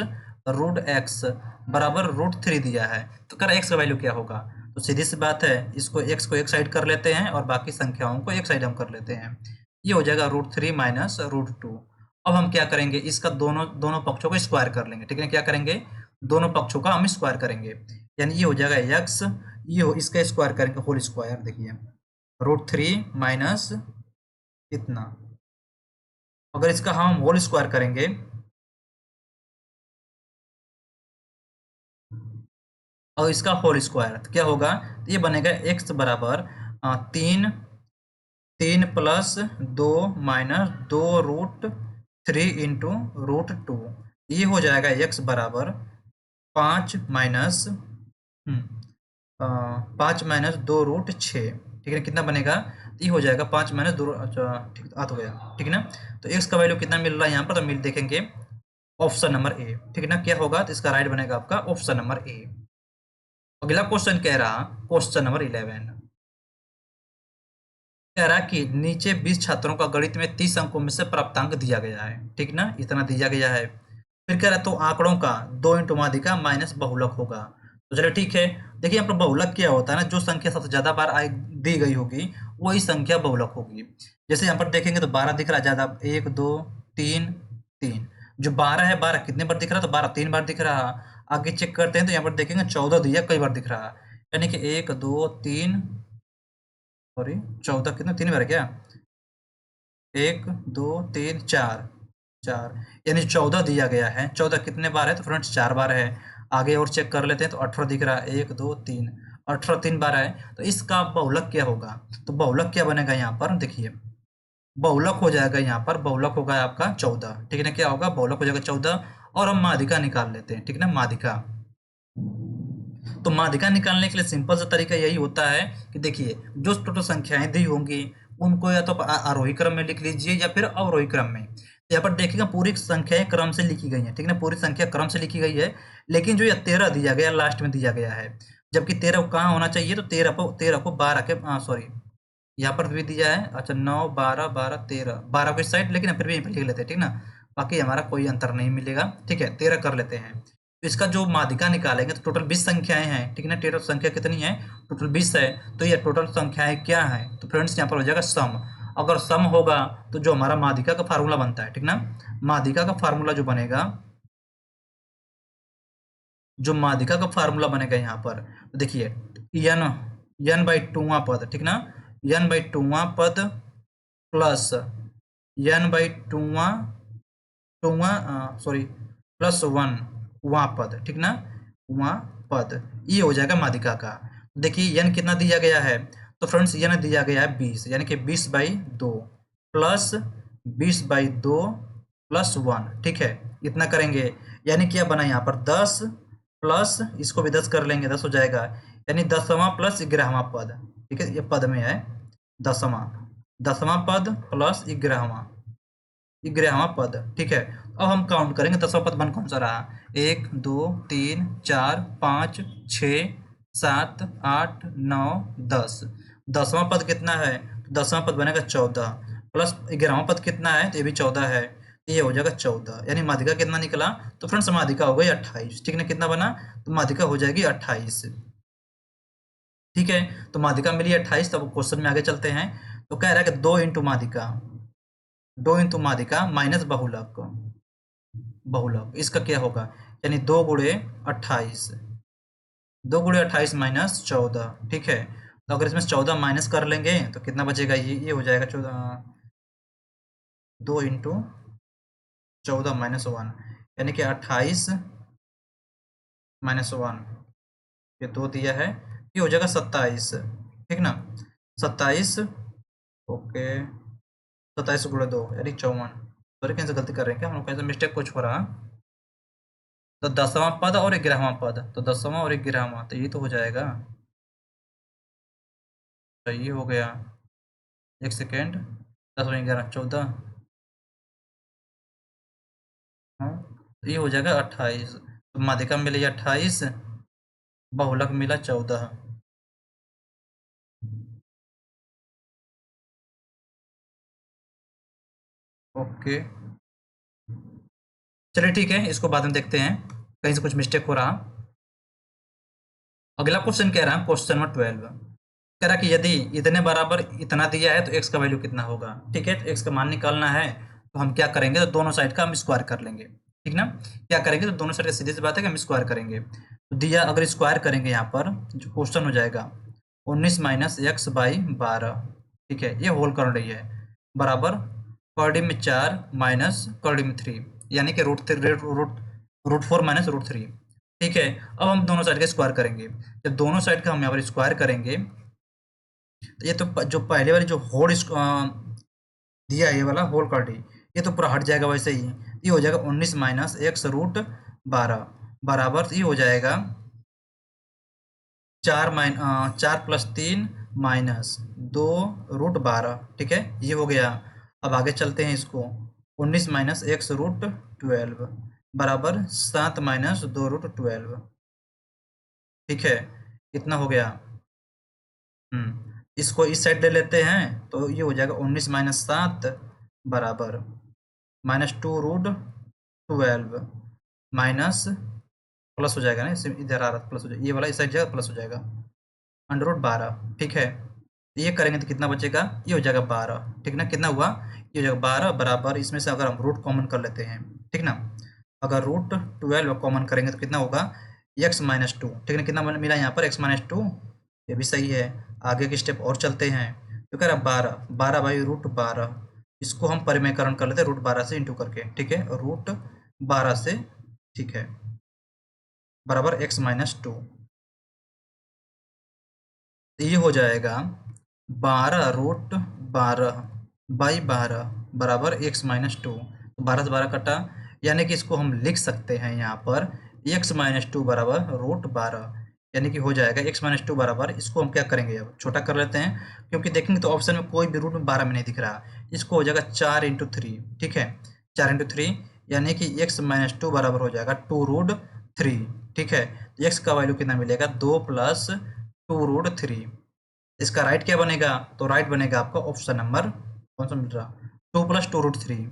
√x बराबर √3 दिया है, तो कह रहा x का वैल्यू क्या होगा। तो सीधी सी बात है, इसको x को एक साइड कर लेते हैं और बाकी संख्याओं को एक साइड हम कर लेते हैं, ये हो जाएगा √3 माइनस √2। अब हम क्या करेंगे, इसका दोनों दोनों पक्षों को स्क्वायर कर लेंगे, ठीक है, क्या करेंगे, दोनों पक्षों का हम स्क्वायर करेंगे, यानी ये हो जाएगा x, ये हो इसका स्क्वायर करेंगे होल स्क्वायर, देखिए √3 माइनस इतना, अगर इसका हम होल स्क्वायर करेंगे, और इसका होल स्क्वायर तो क्या होगा, तो ये बनेगा x बराबर 3 प्लस 2 माइनस 2√3 इंटू √2, ये हो जाएगा x बराबर 5 माइनस 5 - 2√6, ठीक है, कितना बनेगा, तो ये हो जाएगा 5 - 2, अच्छा ठीक हो गया, ठीक है ना। तो x का वैल्यू कितना मिल रहा है यहाँ पर, तो मिल देखेंगे ऑप्शन नंबर ए, ठीक है ना, क्या होगा, तो इसका राइट बनेगा आपका ऑप्शन नंबर ए। अगला क्वेश्चन कह रहा, क्वेश्चन नंबर 11 कह रहा कि नीचे 20 छात्रों का गणित में 30 अंकों में से प्राप्तांक दिया गया है, ठीक ना, इतना दिया गया है। फिर कह रहा तो आंकड़ों का 2 इंटू माध्यिका माइनस बहुलक होगा। तो चलो ठीक है, देखिए यहाँ पर बहुलक क्या होता है ना, जो संख्या सबसे ज्यादा बार दी गई होगी वही संख्या बहुलक होगी। जैसे यहाँ पर देखेंगे तो 12 दिख रहा है ज्यादा, 1 2 3 3, जो 12 है, 12 कितने बार दिख रहा है, तो 12 3 बार दिख रहा है। आगे चेक करते हैं तो यहाँ पर देखेंगे 14 दिया, कई बार दिख रहा है, यानी कि 1 2 3, सॉरी 14 कितना, 3 बार क्या, 1 2 3 4, 4, यानी 14 दिया गया है। 14 कितने बार है, तो फ्रेंड्स 4 बार है। आगे और चेक कर लेते हैं तो 18 दिख रहा है, 1 2 3, 18 3 बार है। तो इसका बहुलक क्या होगा, तो बहुलक क्या बनेगा यहाँ पर, देखिए बहुलक हो जाएगा, यहाँ पर बहुलक होगा आपका 14, ठीक है ना, क्या होगा, बहुलक हो जाएगा 14। और हम माध्यिका निकाल लेते हैं, ठीक है ना, माध्यिका। तो माध्यिका निकालने के लिए सिंपल सा तरीका यही होता है कि देखिए जो टोटल संख्याएं दी होंगी उनको या तो आरोही क्रम में लिख लीजिए या फिर अवरोही क्रम में। तो यहाँ पर देखिएगा पूरी संख्याएं क्रम से लिखी गई हैं, ठीक है ना, पूरी संख्या क्रम से लिखी गई है, लेकिन जो ये 13 दिया गया लास्ट में दिया गया है, जबकि 13 कहाँ होना चाहिए, तो 13 को 12 के सॉरी यहाँ पर भी दिया है, अच्छा 9 12 12 13, 12 को इस साइड, लेकिन फिर भी यहीं पर लिख लेते हैं, ठीक ना, बाकी हमारा कोई अंतर नहीं मिलेगा, ठीक है, 13 कर लेते हैं। तो इसका जो माध्यिका निकालेंगे तो टोटल 20 संख्याएं हैं, ठीक है ना, टोटल संख्या कितनी है, टोटल 20 है। तो ये टोटल संख्याएं क्या है, तो फ्रेंड्स यहाँ पर हो जाएगा सम। अगर सम होगा तो जो हमारा माध्यिका का फार्मूला बनता है, ठीक ना, माध्यिका का फार्मूला जो बनेगा, जो माध्यिका का फार्मूला बनेगा यहाँ पर, तो देखिए एन एन बाई टूवा पद, ठीक ना, एन बाई टूवा पद प्लस एन बाई टूवा टूवा सॉरी प्लस 1 वहाँ पद, ठीक ना, वहाँ पद, ये हो जाएगा माध्यिका का। देखिए n कितना दिया गया है, तो फ्रेंड्स n दिया गया है 20, यानी कि 20/2 प्लस 20/2 प्लस 1, ठीक है, इतना करेंगे, यानी क्या बना यहाँ पर 10 प्लस इसको भी 10 कर लेंगे, 10 हो जाएगा, यानी 10वां प्लस 11वां पद, ठीक है, ये पद में है 10वां, 10वां पद प्लस 11वां, ग्यारहवां पद। ठीक है, अब हम काउंट करेंगे 10वां पद बन कौन सा रहा। 1 2 3 4 5 6 7 8 9 10। 10वां पद कितना है, तो 10वां पद बनेगा 14 प्लस 11वां पद कितना है, तो ये भी 14 है, ये हो जाएगा 14। यानी माध्यिका कितना निकला, तो फ्रेंड्स माध्यिका हो गई 28। ठीक है, कितना बना, तो माध्यिका हो जाएगी 28। ठीक है, तो माध्यिका मिली 28। तब क्वेश्चन में आगे चलते हैं। तो कह रहा है कि 2 इंटू माध्यिका, 2 इंटू माध्यिका माइनस बहुलक, बहुलक इसका क्या होगा, यानी 2 गुणे 28, 2 गुणे 28 माइनस 14। ठीक है, तो अगर इसमें 14 माइनस कर लेंगे तो कितना बचेगा, ये हो जाएगा 14, 2 इंटू 14 माइनस 1, यानी कि 28 माइनस 1, ये 2 दिया है, ये हो जाएगा 27। ठीक ना, 27, ओके, 27 गुणे 2 यानी 54। सॉरी, कहीं से गलती कर रहे हैं क्या हम लोग, कहीं से मिस्टेक कुछ हो रहा। तो 10वां पद और 11वां पद, तो 10वां और 11वां, तो ये तो हो जाएगा, तो ये हो गया, एक सेकेंड, 10 और 11 14, हाँ, तो ये हो जाएगा 28। तो माध्यिका मिली 28, बहुलक मिला 14। ओके, चलिए ठीक है, इसको बाद में देखते हैं, कहीं से कुछ मिस्टेक हो रहा। अगला क्वेश्चन कह रहा है, क्वेश्चन नंबर 12 कह रहा कि यदि इतने बराबर इतना दिया है तो x का वैल्यू कितना होगा। ठीक है, तो x का मान निकालना है, तो हम क्या करेंगे, तो दोनों साइड का हम स्क्वायर कर लेंगे। ठीक ना, क्या करेंगे, तो दोनों साइड का सीधी सी बात है कि हम स्क्वायर करेंगे। तो दिया, अगर स्क्वायर करेंगे यहाँ पर जो क्वेश्चन हो जाएगा 19 माइनस एक्स बाई 12। ठीक है, ये होल कर रही है, बराबर कॉर्डी में 4 माइनस कॉर्डी में 3, यानी कि रूट 4 माइनस रूट 3। ठीक है, अब हम दोनों साइड का स्क्वायर करेंगे। जब दोनों साइड का हम यहाँ पर स्क्वायर करेंगे, तो ये तो जो पहले वाली जो होल दिया है, ये वाला होल कार्ड, ये तो पूरा हट जाएगा वैसे ही। ये हो जाएगा 19 माइनस एक्स रूट 12 बराबर, ये हो जाएगा 4 प्लस 3 माइनस 2 रूट 12। ठीक है, ये हो गया। अब आगे चलते हैं, इसको 19 माइनस एक्स रूट 12 बराबर 7 माइनस 2 रूट 12। ठीक है, इतना हो गया। इसको इस साइड ले लेते हैं, तो ये हो जाएगा 19 माइनस 7 बराबर माइनस 2 रूट 12 माइनस प्लस हो जाएगा ना, इसे इधर आ रहा प्लस हो जाएगा, ये वाला इस साइड जाएगा प्लस हो जाएगा, अंडर रूट 12। ठीक है, ये करेंगे तो कितना बचेगा, ये हो जाएगा 12। ठीक ना, कितना हुआ, ये हो जाएगा 12 बराबर, इसमें से अगर हम रूट कॉमन कर लेते हैं, ठीक ना, अगर रूट 12 कॉमन करेंगे तो कितना होगा, एक्स माइनस 2। ठीक है, कितना मिला यहाँ पर, एक्स माइनस 2, ये भी सही है। आगे के स्टेप और चलते हैं, तो कह रहा 12, 12 बाई रूट 12, इसको हम परिमेयकरण कर लेते हैं रूट 12 से इंटू करके। ठीक है, रूट 12 से, ठीक है, बराबर एक्स माइनस 2, ये हो जाएगा 12 रूट 12 बाई 12 बराबर एक्स माइनस 2। 12 से 12 कटा, यानी कि इसको हम लिख सकते हैं यहाँ पर एक्स माइनस 2 बराबर रूट 12, यानी कि हो जाएगा एक्स माइनस 2 बराबर, इसको हम क्या करेंगे, अब छोटा कर लेते हैं, क्योंकि देखेंगे तो ऑप्शन में कोई भी रूट में 12 में नहीं दिख रहा। इसको हो जाएगा 4 इंटू 3। ठीक है, 4 इंटू 3, यानी कि एक्स माइनस 2 बराबर हो जाएगा 2 रूट 3। ठीक है, तो एक्स का वैल्यू कितना मिलेगा, 2 प्लस 2 रूट 3। इसका राइट क्या बनेगा, तो राइट बनेगा आपका ऑप्शन नंबर कौन सा मिल रहा, 2 प्लस 2 रूट 3,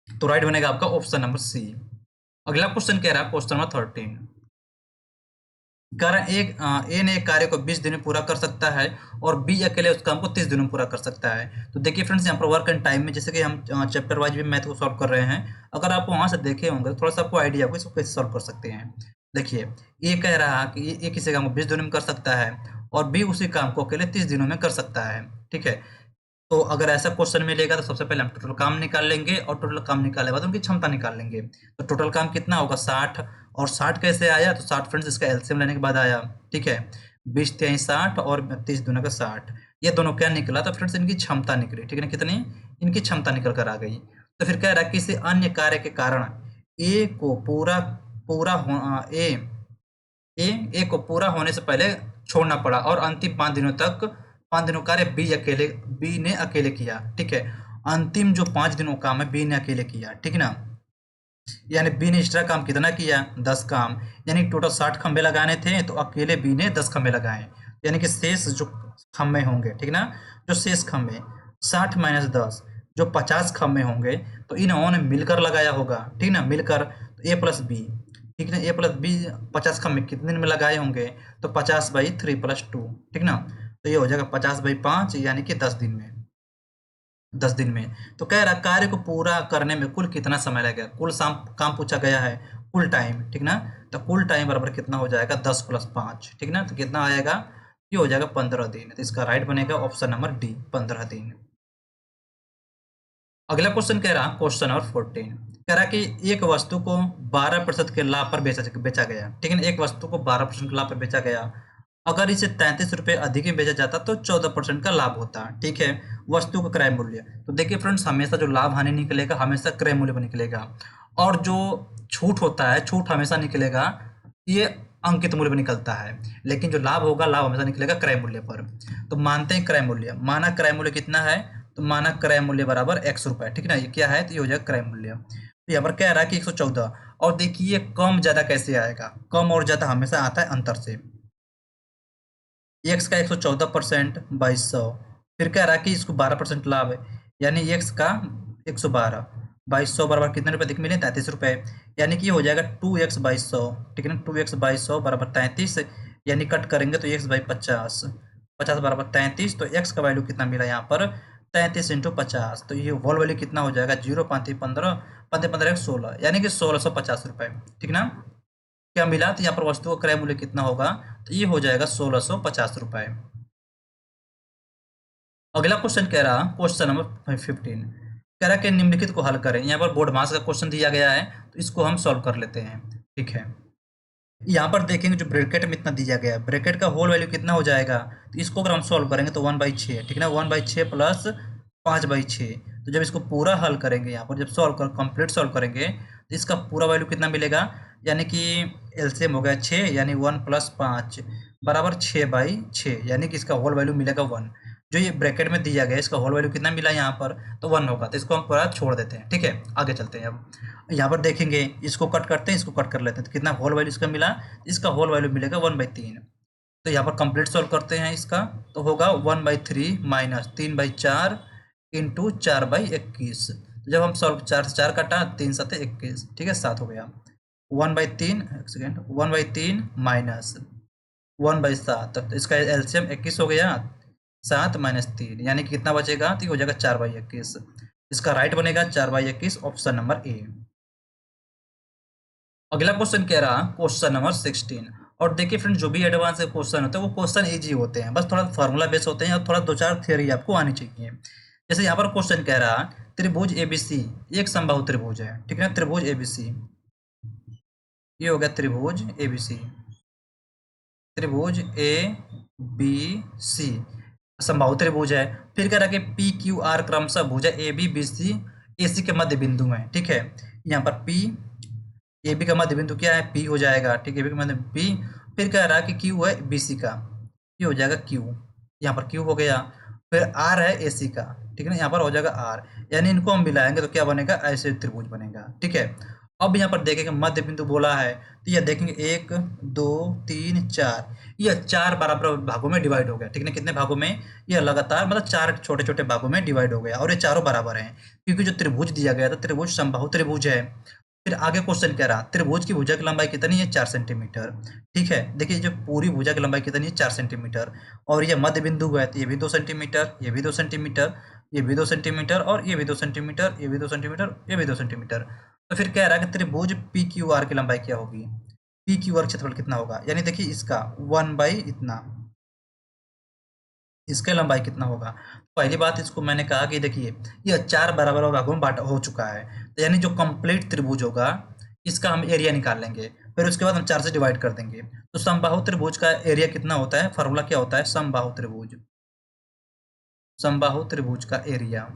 तो राइट बनेगा आपका ऑप्शन नंबर सी। अगला क्वेश्चन कह रहा है, क्वेश्चन नंबर 13 कह रहा है ए ने एक कार्य को 20 दिन में पूरा कर सकता है और बी अकेले उस काम को 30 दिनों में पूरा कर सकता है। तो देखिए फ्रेंड्स, यहाँ पर वर्क एंड टाइम में जैसे कि हम चैप्टर वाइज भी मैथ को सॉल्व कर रहे हैं, अगर आप वहां से देखे होंगे तो थोड़ा सा आपको आइडिया होगा इसको कैसे सॉल्व कर सकते हैं। देखिए, ये कह रहा है कि ये किसी काम को 20 दिनों में कर सकता है और बी उसी काम को अकेले 30 दिनों में कर सकता है। ठीक है, तो अगर ऐसा क्वेश्चन मिलेगा तो सबसे पहले हम टोटल काम निकाल लेंगे और टोटल काम निकालने के बाद उनकी क्षमता निकाल लेंगे। तो टोटल काम कितना होगा, 60, और 60 कैसे आया, तो 60 फ्रेंड्स इसका एलसीएम लेने के बाद आया। ठीक है, 20 तिहाई 60 और 30 दूना का 60, ये दोनों क्या निकला, तो फ्रेंड्स इनकी क्षमता निकली। ठीक है ना, कितनी इनकी क्षमता निकल कर आ गई। तो फिर कह रहा है किसी अन्य कार्य के कारण ए को पूरा पूरा ए को पूरा होने से पहले छोड़ना पड़ा और अंतिम 5 दिनों तक 5 दिनों कार्य बी ने अकेले किया। ठीक है, अंतिम जो 5 दिन वो काम है बी ने अकेले किया, ठीक है ना। यानी बी ने एक्स्ट्रा काम कितना किया, 10 काम, यानी टोटल 60 खंबे लगाने थे तो अकेले बी ने 10 खंबे लगाए, यानी कि शेष जो खंबे होंगे, ठीक ना, जो शेष खंबे 60 माइनस 10 जो 50 खंबे होंगे तो इन्होंने मिलकर लगाया होगा, ठीक ना, मिलकर तो ए प्लस बी, ठीक ना, ए प्लस बी 50 खंबे कितने दिन में लगाए होंगे, तो 50/3 + 2, ठीक ना, तो ये हो जाएगा 50/5 यानी कि 10 दिन में, 10 दिन में। तो कह रहा कार्य को पूरा करने में कुल कितना समय लगेगा, कुल काम पूछा गया है, कुल टाइम, ठीक ना, तो कुल टाइम बराबर कितना हो जाएगा 10 + 5, ठीक ना, तो कितना आएगा, ये हो जाएगा 15 दिन। तो इसका राइट बनेगा ऑप्शन नंबर डी, 15 दिन। अगला क्वेश्चन कह रहा, क्वेश्चन नंबर 14 कह रहा कि एक वस्तु को 12% के लाभ पर बेचा गया, ठीक है ना, एक वस्तु को 12% के लाभ पर बेचा गया, अगर इसे 33 रुपये अधिक में बेचा जाता तो 14% का लाभ होता, ठीक है, वस्तु का क्रय मूल्य। तो देखिए फ्रेंड्स, हमेशा जो लाभ हानि निकलेगा हमेशा क्रय मूल्य पर निकलेगा, और जो छूट होता है छूट हमेशा निकलेगा ये अंकित मूल्य पर निकलता है, लेकिन जो लाभ होगा लाभ हमेशा निकलेगा क्रय मूल्य पर। तो मानते हैं क्रय मूल्य, माना क्रय मूल्य कितना है, तो माना क्रय मूल्य बराबर ₹x, ठीक ना, ये क्या है, तो ये हो जाएगा क्रय मूल्य। तो यहाँ पर कह रहा है कि 114, और देखिए कम ज्यादा कैसे आएगा, कम और ज्यादा हमेशा आता है अंतर से। एक्स का 114% 2200, फिर कह रहा है कि इसको 12% लाभ है, यानी एक्स का 112, 2200 बराबर कितने रुपए दिख मिले, 33 रुपए, यानी कि हो जाएगा 2x 2200, ठीक है ना, 2x 2200 बराबर 33, यानी कट करेंगे तो x 50, 50 बराबर 33, तो x का वैल्यू कितना मिला यहाँ पर 33 × 50, तो ये होल वैल्यू कितना हो जाएगा 0 5 15 15 15 16, यानी कि 1650 रुपए, ठीक ना। क्या मिला, तो यहाँ पर वस्तु का क्रय मूल्य कितना होगा, तो ये हो जाएगा 1650 रुपए। अगला क्वेश्चन कह रहा, क्वेश्चन नंबर 15 कह रहा कि निम्नलिखित को हल करें। यहाँ पर बोर्ड मास का क्वेश्चन दिया गया है तो इसको हम सॉल्व कर लेते हैं, ठीक है। यहाँ पर देखेंगे जो ब्रैकेट में इतना दिया गया है, ब्रैकेट का होल वैल्यू कितना हो जाएगा, तो इसको अगर हम सॉल्व करेंगे तो 1/6, ठीक है ना, 1/6 प्लस 5/6, तो जब इसको पूरा हल करेंगे, यहाँ पर जब कंप्लीट सॉल्व करेंगे तो इसका पूरा वैल्यू कितना मिलेगा, यानी कि एलसीएम हो गया 6, यानी 1 + 5 बराबर 6/6, यानी कि इसका होल वैल्यू मिलेगा 1। जो ये ब्रैकेट में दिया गया इसका होल वैल्यू कितना मिला यहाँ पर, तो 1 होगा, तो इसको हम पूरा छोड़ देते हैं, ठीक है। आगे चलते हैं, अब यहाँ पर देखेंगे इसको कट करते हैं, इसको कट कर लेते हैं, तो कितना होल वैल्यू इसका मिला, इसका होल वैल्यू मिलेगा 1/3। तो यहाँ पर कंप्लीट सॉल्व करते हैं इसका, तो होगा 1/3 माइनस 3/4 इंटू 4/21। तो जब हम सॉल्व 4 से 4 काटा, 3 7 21, ठीक है, 7 हो गया, 1/3, एक सेकेंड, 1/3 माइनस 1/7, तो इसका एलसीएम 21 हो गया, 7 माइनस 3, यानी कि कितना बचेगा, तो ये हो जाएगा 4/21। इसका राइट बनेगा 4/21, ऑप्शन नंबर ए। अगला क्वेश्चन कह रहा, क्वेश्चन नंबर 16, और देखिए फ्रेंड जो भी एडवांस क्वेश्चन होते हैं वो क्वेश्चन इजी होते हैं, बस थोड़ा फार्मूला बेस होते हैं और थोड़ा 2-4 थियरी आपको आनी चाहिए। जैसे यहाँ पर क्वेश्चन कह रहा त्रिभुज एबीसी एक समबाहु त्रिभुज है, ठीक है ना, त्रिभुज एबीसी, ये हो गया त्रिभुज एबीसी, त्रिभुज ए बी सी समबाहु त्रिभुज है। फिर कह रहा कि पी क्यू आर क्रमशः भुजा ए बी बी सी ए सी के मध्य बिंदु है, ठीक है। यहाँ पर पी ए बी का मध्य बिंदु क्या है, पी हो जाएगा, ठीक है, ए बी का मध्य पी। फिर कह रहा कि क्यू है बी सी का, ये हो जाएगा क्यू, यहाँ पर क्यू हो गया। फिर आर है ए सी का, ठीक है ना, यहाँ पर हो जाएगा आर, यानी इनको हम मिलाएंगे तो क्या बनेगा, ऐसे त्रिभुज बनेगा, ठीक है। अब यहाँ पर देखेंगे मध्य बिंदु बोला है, तो यह देखेंगे 1 2 3 4, यह 4 बराबर भागों में डिवाइड हो गया, ठीक है, कितने भागों में, यह लगातार मतलब 4 छोटे छोटे भागों में डिवाइड हो गया, और ये चारों बराबर हैं, क्योंकि जो त्रिभुज दिया गया था त्रिभुज समबाहु त्रिभुज है। फिर आगे क्वेश्चन कह रहा त्रिभुज की भुजा की लंबाई कितनी है, 4 सेंटीमीटर, ठीक है। देखिए जो पूरी भुजा की लंबाई कितनी है, 4 सेंटीमीटर, और ये मध्य बिंदु है तो ये भी 2 सेंटीमीटर, ये भी 2 सेंटीमीटर, ये भी 2 सेंटीमीटर, और ये भी 2 सेंटीमीटर, ये भी 2 सेंटीमीटर, ये भी 2 सेंटीमीटर। तो फिर कह रहा है कि त्रिभुज पी क्यू आर की लंबाई क्या होगी, पी क्यू आर क्षेत्रफल कितना होगा, यानी देखिए इसका 1 इतना, इसके लंबाई कितना होगा। पहली बात इसको मैंने कहा कि देखिए यह 4 बराबर भागों में बांटा हो चुका है, तो यानी जो कंप्लीट त्रिभुज होगा इसका हम एरिया निकाल लेंगे, फिर उसके बाद हम 4 से डिवाइड कर देंगे। तो समबाहु त्रिभुज का एरिया कितना होता है, फॉर्मूला क्या होता है, समबाहु त्रिभुज, समबाहु त्रिभुज का एरिया,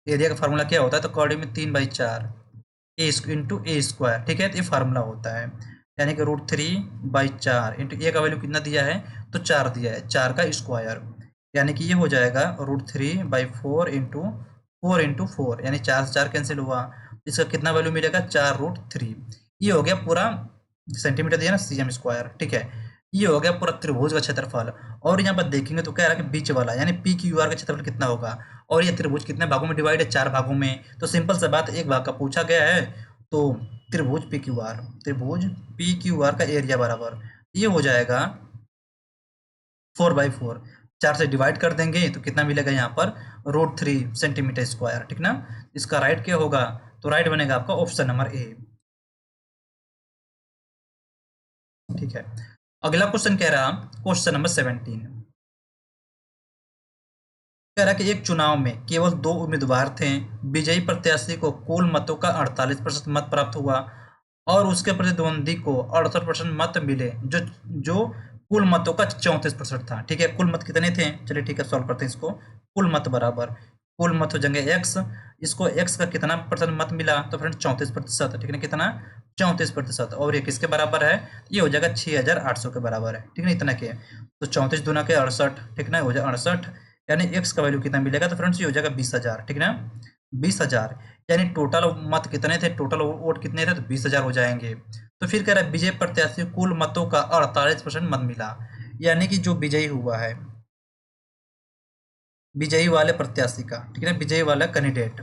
एरिया का फार्मूला क्या होता है, तो कॉर्डिंग में 3/4 ए इंटू ए स्क्वायर, ठीक है, तो ये फार्मूला होता है, यानी कि √3/4 इंटू ए का वैल्यू कितना दिया है, तो 4 दिया है, 4 का स्क्वायर, यानी कि ये हो जाएगा √3/4 इंटू 4 यानी 4 से 4 कैंसिल हुआ। इसका कितना वैल्यू मिलेगा 4√3। ये हो गया पूरा सेंटीमीटर दिया ना cm²। ठीक है, ये हो गया पूरा त्रिभुज का क्षेत्रफल। और यहाँ पर देखेंगे तो क्या रहा कि बीच वाला यानी पी क्यू आर का क्षेत्रफल कितना होगा। और ये त्रिभुज कितने भागों में डिवाइड है 4 भागों में। तो सिंपल सा बात, एक भाग का पूछा गया है तो त्रिभुज पी क्यू आर का एरिया बराबर ये हो जाएगा 4/4। 4 से डिवाइड कर देंगे तो कितना मिलेगा यहाँ पर √3 सेंटीमीटर²। ठीक ना, इसका राइट क्या होगा, तो राइट बनेगा आपका ऑप्शन नंबर ए। ठीक है, अगला क्वेश्चन कह रहा क्वेश्चन नंबर 17 कह रहा कि एक चुनाव में केवल 2 उम्मीदवार थे। विजयी प्रत्याशी को कुल मतों का 48% मत प्राप्त हुआ और उसके प्रतिद्वंदी को 68% मत मिले, जो जो कुल मतों का 34% था। ठीक है, कुल मत कितने थे, चलिए ठीक है सॉल्व करते हैं इसको। कुल मत बराबर कुल मत हो जाएंगे x, इसको x का कितना परसेंट मत मिला, तो फ्रेंड 34%। ठीक है, कितना 34%। और ये किसके बराबर है, ये हो जाएगा 6800 के बराबर है। ठीक है, इतना के तो 34 दूना के 68। ठीक ना, हो जाएगा 68 यानी x का वैल्यू कितना मिलेगा, तो फ्रेंड्स ये हो जाएगा 20,000। ठीक ना, 20,000 यानी टोटल मत कितने थे, टोटल वोट कितने थे, तो 20,000 हो जाएंगे। तो फिर कह रहा है विजय प्रत्याशी कुल मतों का 48% मत मिला, यानी कि जो विजयी हुआ है, विजयी वाले प्रत्याशी का, ठीक है ना, विजयी वाला कैंडिडेट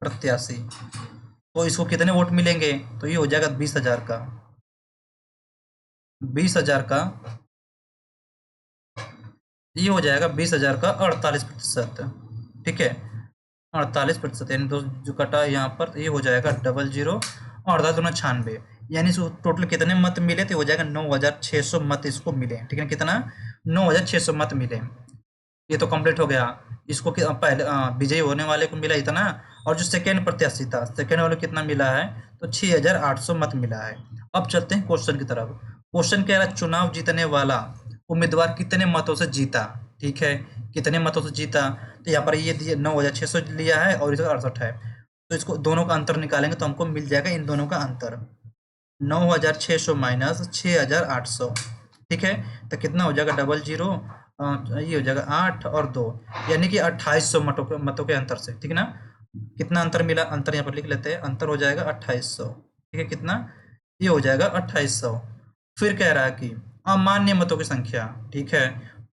प्रत्याशी, तो इसको कितने वोट मिलेंगे, तो ये हो जाएगा 20,000 का 20,000 का ये हो जाएगा 20,000 का 48%। ठीक है, 48% यानी जो कटा यहाँ पर, तो ये हो जाएगा 00 और 98, यानी इसको टोटल कितने मत मिले, तो हो जाएगा 9,600 मत इसको मिले। ठीक है, कितना 9,600 मत मिले। ये तो कंप्लीट हो गया। इसको पहले विजयी होने वाले को मिला इतना, और जो सेकेंड प्रत्याशी था सेकेंड वाले कितना मिला है, तो 6,800 मत मिला है। अब चलते हैं क्वेश्चन की तरफ। क्वेश्चन कह रहा है चुनाव जीतने वाला उम्मीदवार कितने मतों से जीता। ठीक है, कितने मतों से जीता, तो यहाँ पर ये दिए 9,600 लिया है और इसका 68 है, तो इसको दोनों का अंतर निकालेंगे तो हमको मिल जाएगा इन दोनों का अंतर 9,600 माइनस 6,800। ठीक है, तो कितना हो जाएगा 00 ये हो जाएगा 8 और 2 यानी कि 2800 मतों के अंतर से। ठीक है ना, कितना अंतर मिला, अंतर यहाँ पर लिख लेते हैं, अंतर हो जाएगा 2800। ठीक है, कितना, ये हो जाएगा 2800। फिर कह रहा है कि अमान्य मतों की संख्या। ठीक है,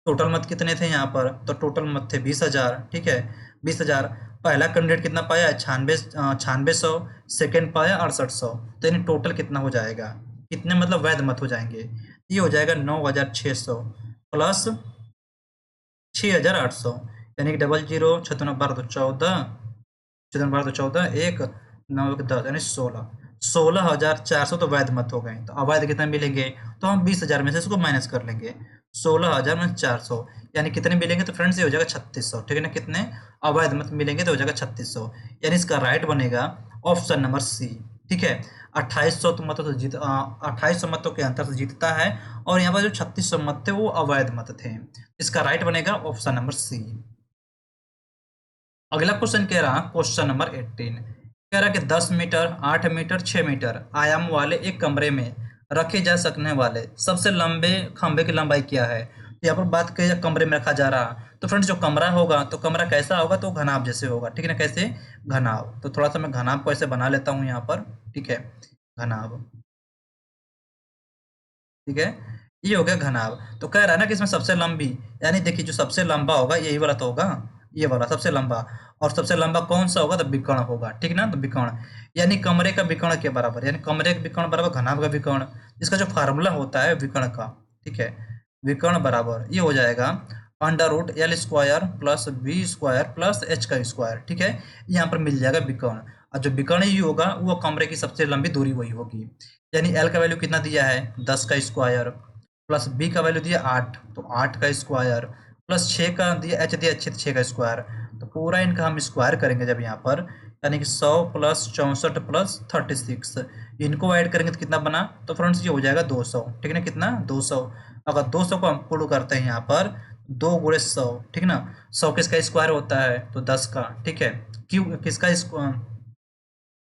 टोटल मत कितने थे यहाँ पर, तो टोटल मत थे 20,000। ठीक है, 20,000। पहला कैंडिडेट कितना पाया, 9600। सेकेंड पाया 6800, तो यानी टोटल कितना हो जाएगा, कितने मतलब वैध मत हो जाएंगे, ये हो जाएगा 9,600 प्लस 6,800 यानी कि 00 छत्तीस 12 तो 14 छत्तीस 12 तो 14 1 9 1 10 यानी 16,400 तो वैध मत हो गए। तो अवैध कितने मिलेंगे, तो हम 20,000 में से इसको माइनस कर लेंगे, 16,000 में 400 यानी कितने मिलेंगे, तो फ्रेंड्स ये हो जाएगा 3600। ठीक है ना, कितने अवैध मत मिलेंगे, तो हो जाएगा 3600, यानी इसका राइट बनेगा ऑप्शन नंबर सी। ठीक है, 2800 मतों से 2800 मतों के अंतर से जीतता है, और यहाँ पर जो 3600 मत थे वो अवैध मत थे। इसका राइट बनेगा ऑप्शन नंबर सी। अगला क्वेश्चन कह रहा क्वेश्चन नंबर 18 कह रहा कि 10 मीटर 8 मीटर 6 मीटर आयाम वाले एक कमरे में रखे जा सकने वाले सबसे लंबे खंभे की लंबाई क्या है। तो यहाँ पर बात करें कमरे में रखा जा रहा, तो फ्रेंड्स जो कमरा होगा तो कमरा कैसा होगा, तो घनाभ जैसे होगा। ठीक है ना, कैसे घनाभ, तो थोड़ा सा मैं घनाभ को ऐसे बना लेता हूँ यहाँ पर। ठीक है, घनाभ, ठीक है, ये हो गया घनाभ। तो कह रहा है ना कि इसमें सबसे लंबी, यानी देखिए जो सबसे लंबा होगा यही वाला तो होगा, ये वाला सबसे लंबा। और सबसे लंबा कौन सा होगा, तो विकर्ण होगा। ठीक ना, तो विकर्ण यानी कमरे का विकर्ण के बराबर, यानी कमरे का विकर्ण बराबर घनाभ का विकर्ण। इसका जो फार्मूला होता है विकर्ण का, ठीक है, विकर्ण बराबर ये हो जाएगा √L² plus B² plus H का स्क्वायर। ठीक है, यहाँ पर मिल जाएगा विकर्ण, और जो विकर्ण ही होगा वो कमरे की सबसे लंबी दूरी वही होगी। यानी L का वैल्यू कितना दिया है 10 का स्क्वायर, प्लस B का वैल्यू दिया 8 तो 8 का स्क्वायर, प्लस 6 का दिया H दिया 6 का स्क्वायर। तो पूरा इनका हम स्क्वायर करेंगे जब यहाँ पर, यानी कि 100 प्लस 64 प्लस 36 इनको ऐड करेंगे तो कितना बना, तो फ्रेंड्स ये हो जाएगा 200। ठीक है ना, कितना 200। अगर 200 को हम पुल करते हैं यहाँ पर 2 × 100, ठीक ना, 100 किसका स्क्वायर होता है, तो 10 का। ठीक है, क्यों किसका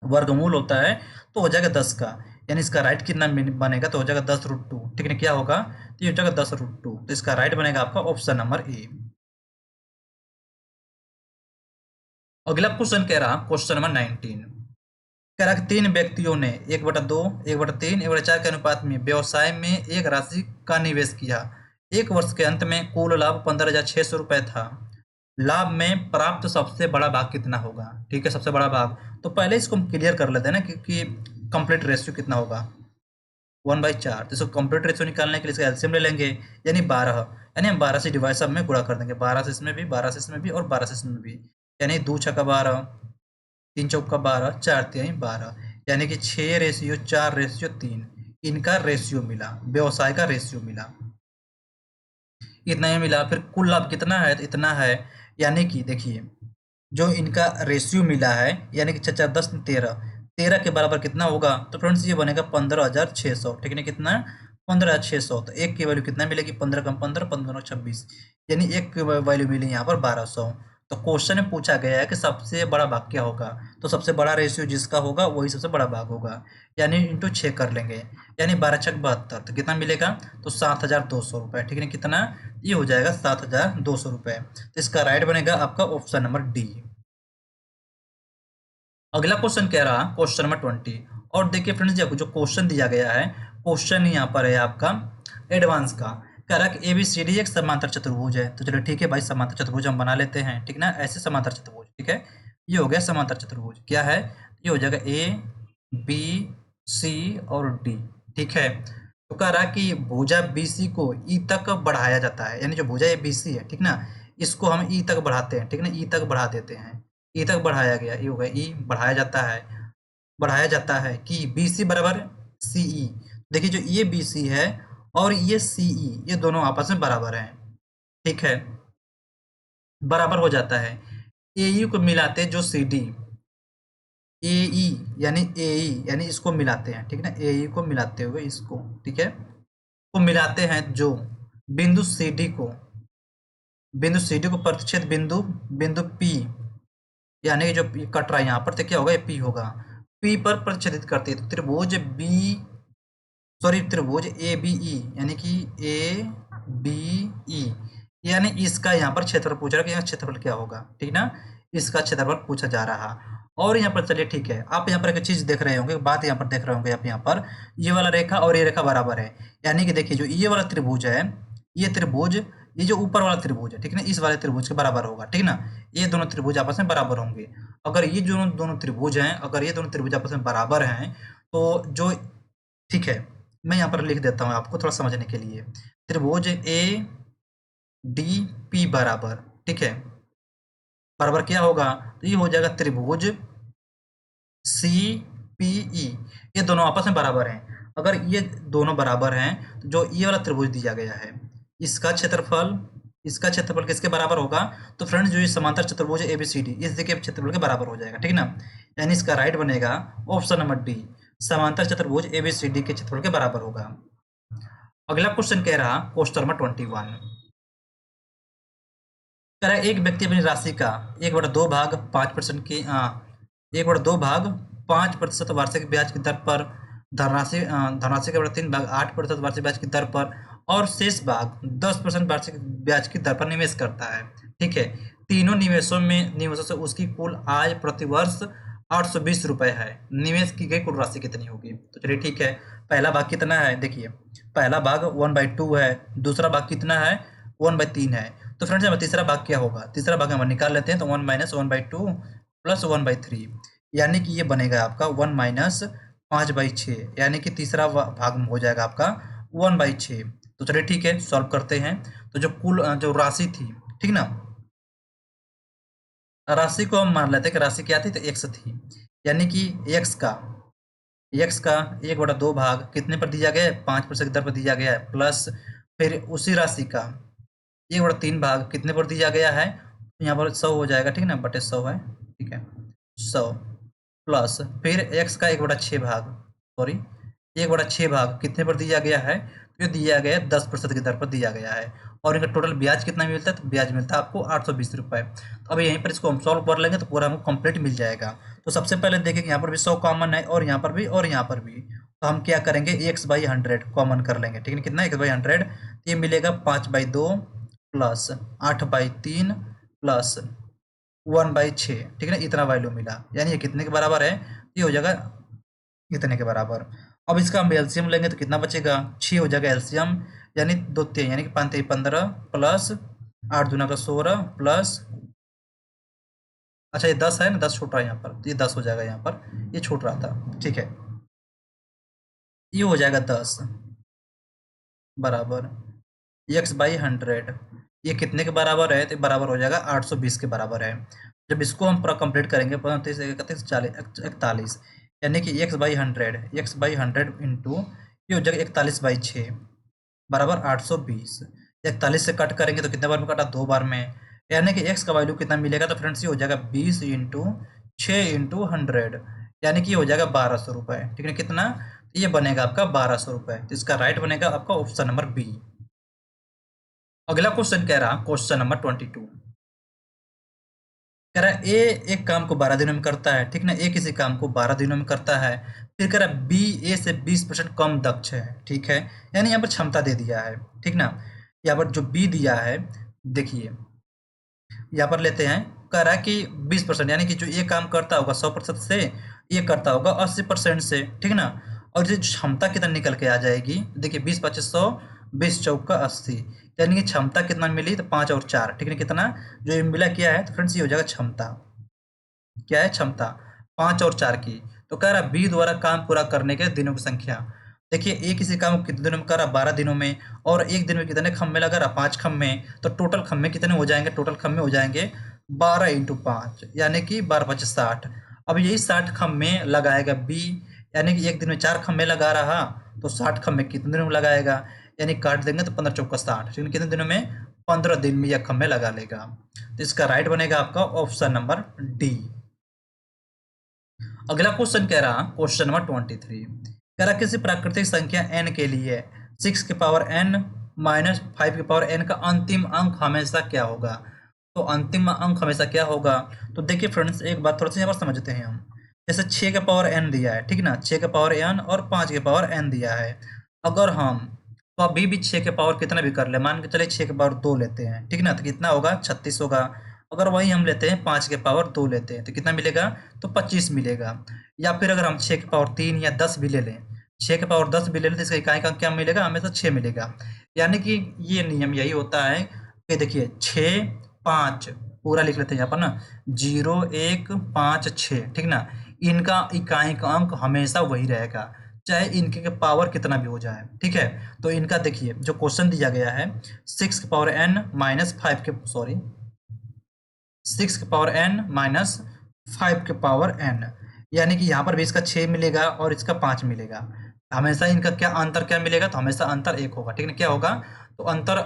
वर्गमूल होता है, तो हो जाएगा 10 का, यानी इसका राइट कितना बनेगा, तो हो जाएगा 10√2। ठीक है, क्या होगा तो ये हो जाएगा 10√2। तो इसका राइट बनेगा आपका ऑप्शन नंबर ए। अगला क्वेश्चन कह रहा क्वेश्चन नंबर 19 कह रहा कि 3 व्यक्तियों ने 1/2, 1/3, 1/4 के अनुपात में व्यवसाय में एक राशि का निवेश किया। एक वर्ष के अंत में कुल लाभ 15,600 रुपए था। लाभ में प्राप्त सबसे बड़ा भाग कितना होगा? ठीक है, सबसे बड़ा भाग। तो पहले इसको हम क्लियर कर लेते हैं ना कि कंप्लीट रेशियो कितना होगा 1/4। तो इसको कंप्लीट रेशियो निकालने के लिए इसका एलसीएम ले लेंगे, यानी 12, यानी हम 12 से डिवाइड सब में गुणा कर देंगे। 12 से इसमें भी, 12 से इसमें भी और 12 से इसमें भी, यानी 2 छक्का 12, 3 चौका 12, 4 तिहाई 12, यानी कि 6:4:3 इनका रेशियो मिला, व्यवसाय का रेशियो मिला, इतना ही मिला। फिर कुल लाभ कितना है? तो इतना है, यानी कि देखिए जो इनका रेशियो मिला है, यानी कि 4 10 13 के बराबर कितना होगा? तो फ्रेंड्स ये बनेगा 15,600। ठीक है, कितना? 15,600। तो एक की वैल्यू कितना मिलेगी? 15 कम 15, 15 26, यानी एक की वैल्यू मिली यहाँ पर 1200। तो क्वेश्चन में पूछा गया है कि सबसे बड़ा भाग क्या होगा? तो सबसे बड़ा रेशियो जिसका होगा वही सबसे बड़ा भाग होगा, यानी इंटू 6 कर लेंगे, यानी 12 छक 72। तो कितना मिलेगा? तो 7,200 रुपये। ठीक है, कितना? ये हो जाएगा 7,200 रुपये। तो इसका राइट बनेगा आपका ऑप्शन नंबर डी। अगला क्वेश्चन कह रहा क्वेश्चन नंबर 20, और देखिए फ्रेंड्स जो क्वेश्चन दिया गया है, क्वेश्चन यहाँ पर है आपका एडवांस का। कह रहा है कि ABCD एक समांतर चतुर्भुज है। तो चलो ठीक है भाई, समांतर चतुर्भुज हम बना लेते हैं, ठीक ना, ऐसे समांतर चतुर्भुज। ठीक है, ये हो गया समांतर चतुर्भुज। क्या है? ये हो जाएगा ABC और D। ठीक है, तो कह रहा कि भुजा BC को E तक बढ़ाया जाता है, यानी जो भुजा ABC है, ठीक ना, इसको हम E तक बढ़ाते हैं। ठीक ना, E तक बढ़ा देते हैं, E तक बढ़ाया गया, ये हो गया E बढ़ाया जाता है कि BC बराबर CE। देखिए जो ये BC है और ये CE, ये दोनों आपस में बराबर हैं। ठीक है, बराबर हो जाता है। AE को मिलाते जो CD, AE यानी AE यानी इसको मिलाते हैं। ठीक है ना, AE को मिलाते हुए इसको, ठीक है, को मिलाते हैं जो बिंदु CD को, बिंदु CD को प्रतिच्छेद बिंदु P, यानी कि जो कट रहा है यहाँ पर, तो क्या होगा? ये P होगा। P पर प्रतिच्छेदित करते हैं तो त्रिभुज त्रिभुज ABE, यानी कि ABE, यानी इसका यहाँ पर क्षेत्रफल पूछ रहा है कि यहाँ क्षेत्रफल क्या होगा। ठीक ना, इसका क्षेत्रफल पूछा जा रहा। और यहाँ पर चलिए ठीक है, आप यहाँ पर एक चीज देख रहे होंगे, बात यहाँ पर देख रहे होंगे आप, यहाँ पर ये वाला रेखा और ये रेखा बराबर है, यानी कि देखिए जो ये वाला त्रिभुज है, ये त्रिभुज, ये जो ऊपर वाला त्रिभुज है, ठीक है ना, इस वाले त्रिभुज के बराबर होगा। ठीक ना, ये दोनों त्रिभुज आपस में बराबर होंगे। अगर ये जो दोनों त्रिभुज हैं, अगर ये दोनों त्रिभुज आपस में बराबर हैं, तो जो, ठीक है, मैं यहाँ पर लिख देता हूँ आपको थोड़ा समझने के लिए। त्रिभुज ADP बराबर, ठीक है, बराबर क्या होगा? तो ये हो जाएगा त्रिभुज CPE, ये दोनों आपस में बराबर हैं। अगर ये दोनों बराबर हैं तो जो ये वाला त्रिभुज दिया गया है, इसका क्षेत्रफल किसके बराबर होगा? तो फ्रेंड्स जो ये समांतर चतुर्भुज ABCD, इस के क्षेत्रफल के बराबर हो जाएगा। ठीक ना, यानी इसका राइट बनेगा ऑप्शन नंबर डी, समांतर चतुर्भुज ABCD के क्षेत्रफल के बराबर होगा। अगला क्वेश्चन कह रहा क्वेश्चन नंबर 21, कह रहा एक व्यक्ति अपनी राशि का 1/2 भाग 5% की 1/2 भाग 5% वार्षिक ब्याज की दर पर, धनराशि के 3 भाग 8% वार्षिक ब्याज की दर पर और शेष भाग 10% वार्षिक ब्याज की दर पर निवेश करता है। ठीक है, तीनों निवेशों से उसकी कुल आय प्रतिवर्ष 820 रुपए है। निवेश की गई कुल राशि कितनी होगी? तो चलिए ठीक है, पहला भाग कितना है? देखिए पहला भाग 1/2 है, दूसरा भाग कितना है? 1/3 है। तो फ्रेंड्स हमें तीसरा भाग क्या होगा? तीसरा भाग हम निकाल लेते हैं। तो 1 - 1/2 प्लस 1/3, यानी कि ये बनेगा आपका 1 - 5/6, यानी कि तीसरा भाग हो जाएगा आपका 1/6। तो चलिए ठीक है, सॉल्व करते हैं। तो जो कुल जो राशि थी, ठीक ना, राशि को हम मान लेते हैं कि राशि क्या थी? तो x थी, यानी कि x का 1/2 भाग कितने पर दिया गया है? 5% की दर पर दिया गया है, प्लस फिर उसी राशि का 1/3 भाग कितने पर दिया गया है? यहाँ पर 100 हो जाएगा, ठीक ना, बटे 100 है, ठीक है, 100 प्लस फिर x का 1/6 भाग, सॉरी 1/6 भाग कितने पर दिया गया है? तो दिया गया 10% की दर पर दिया गया है। और इनका टोटल ब्याज कितना मिलता है? तो ब्याज मिलता है आपको 820 रुपये। तो अब यहीं पर इसको हम सॉल्व कर लेंगे तो पूरा हमको कंप्लीट मिल जाएगा। तो सबसे पहले देखेंगे यहाँ पर भी 100 कॉमन है, और यहाँ पर भी, और यहाँ पर भी। तो हम क्या करेंगे, एक्स बाई 100 कॉमन कर लेंगे, ठीक है। कितना, एक्स बाई 100, ये मिलेगा 5/2 प्लस 8/3 प्लस 1/6, ठीक है ना। इतना वैल्यू मिला, यानी ये कितने के बराबर है, ये हो जाएगा इतने के बराबर। अब इसका हम एलसीएम लेंगे तो कितना बचेगा, 6 हो जाएगा एलसीएम, यानी 2 3 यानी कि 5 3 15 प्लस 8 दूना का 16 प्लस, अच्छा ये 10 है ना, 10 छूट रहा है यहाँ पर, तो ये 10 हो जाएगा यहाँ पर, ये छूट रहा था, ठीक है। ये हो जाएगा 10 बराबर एक्स बाई 100, ये कितने के बराबर है, तो बराबर हो जाएगा 820 के बराबर है। जब इसको हम पूरा कंप्लीट करेंगे 35 31 40 41, यानी कि एक्स बाई 100 इंटू ये हो जाएगा 41/6 बराबर 820। 41 से कट करेंगे तो कितने बार में कटा, 2 बार में, यानी कि एक्स का वैल्यू कितना मिलेगा, तो फ्रेंड्स ये हो जाएगा 20 इंटू 6 इंटू 100, यानी कि ये हो जाएगा 1200 रुपये, ठीक है। कितना, ये बनेगा आपका 1200 रुपये, तो इसका राइट बनेगा आपका ऑप्शन नंबर बी। अगला क्वेश्चन कह रहा, क्वेश्चन नंबर 22 कह रहा है, ए एक काम को 12 दिनों में करता है, ठीक ना, ए किसी काम को 12 दिनों में करता है। फिर कह रहा है बी ए से 20% कम दक्ष है, ठीक है, यानी यहाँ पर क्षमता दे दिया है, ठीक ना। यहाँ पर जो बी दिया है, देखिए यहाँ पर लेते हैं, कह रहा है कि 20%, यानी कि जो ये काम करता होगा 100% से, ये करता होगा 80% से, ठीक ना। और ये क्षमता कितना निकल के आ जाएगी, देखिए 20 × 25 = 100, 20 × 4 = 80, यानी कि क्षमता कितना मिली, तो 5 और 4, ठीक है। कितना जो ये मिला क्या है, तो फ्रेंड्स ये हो जाएगा क्षमता, क्या है क्षमता, 5 और 4 की। तो कह रहा बी द्वारा काम पूरा करने के दिनों की संख्या, देखिए ए किसी काम को कितने दिनों में कर रहा, 12 दिनों में, और एक दिन में कितने खम्भे लगा रहा, 5 खम्भे, तो टोटल खम्भे कितने हो जाएंगे, टोटल खम्भे हो जाएंगे 12 × 5, यानी कि 12 × 5 = 60। अब यही 60 खम्भे लगाएगा बी, यानी कि एक दिन में 4 खम्भे लगा रहा, तो 60 खम्भे कितने दिनों में लगाएगा, यानी काट देंगे तो 15 × 4 = 60, कितने दिनों में, 15 दिन में यह खम्भे लगा लेगा। तो इसका राइट बनेगा आपका ऑप्शन नंबर डी। अगला क्वेश्चन कह रहा, क्वेश्चन नंबर 23 कह रहा, किसी प्राकृतिक संख्या n के लिए 6n - 5n का अंतिम अंक हमेशा क्या होगा। तो अंतिम अंक हमेशा क्या होगा, तो देखिए फ्रेंड्स एक बात थोड़ा सा यहाँ पर समझते हैं हम। जैसे 6n दिया है, ठीक ना, 6n और 5n दिया है। अगर हम तो अभी भी 6 के पावर कितना भी कर ले, मान के चले 6 के पावर 2 लेते हैं, ठीक ना, तो कितना होगा, 36 होगा। अगर वही हम लेते हैं 5 के पावर 2 लेते हैं, तो कितना मिलेगा, तो 25 मिलेगा। या फिर अगर हम 6 के पावर 3 या 10 भी ले लें, 6 के पावर 10 भी ले लें, तो इसका इकाई का क्या मिलेगा, हमेशा 6 मिलेगा। यानी कि ये नियम यही होता है कि देखिए 6 5 पूरा लिख लेते हैं यहाँ पर ना, 0 1 5 6, ठीक ना, इनका इकाई का अंक हमेशा वही रहेगा, चाहे इनके के पावर कितना भी हो जाए, ठीक है। तो इनका देखिए जो क्वेश्चन दिया गया है, 6 के पावर n माइनस 5 के, सॉरी 6 के पावर n माइनस 5 के पावर n, यानी कि यहाँ पर भी इसका 6 मिलेगा और इसका 5 मिलेगा। हमेशा इनका क्या अंतर क्या मिलेगा, तो हमेशा अंतर 1 होगा, ठीक है। क्या होगा, तो अंतर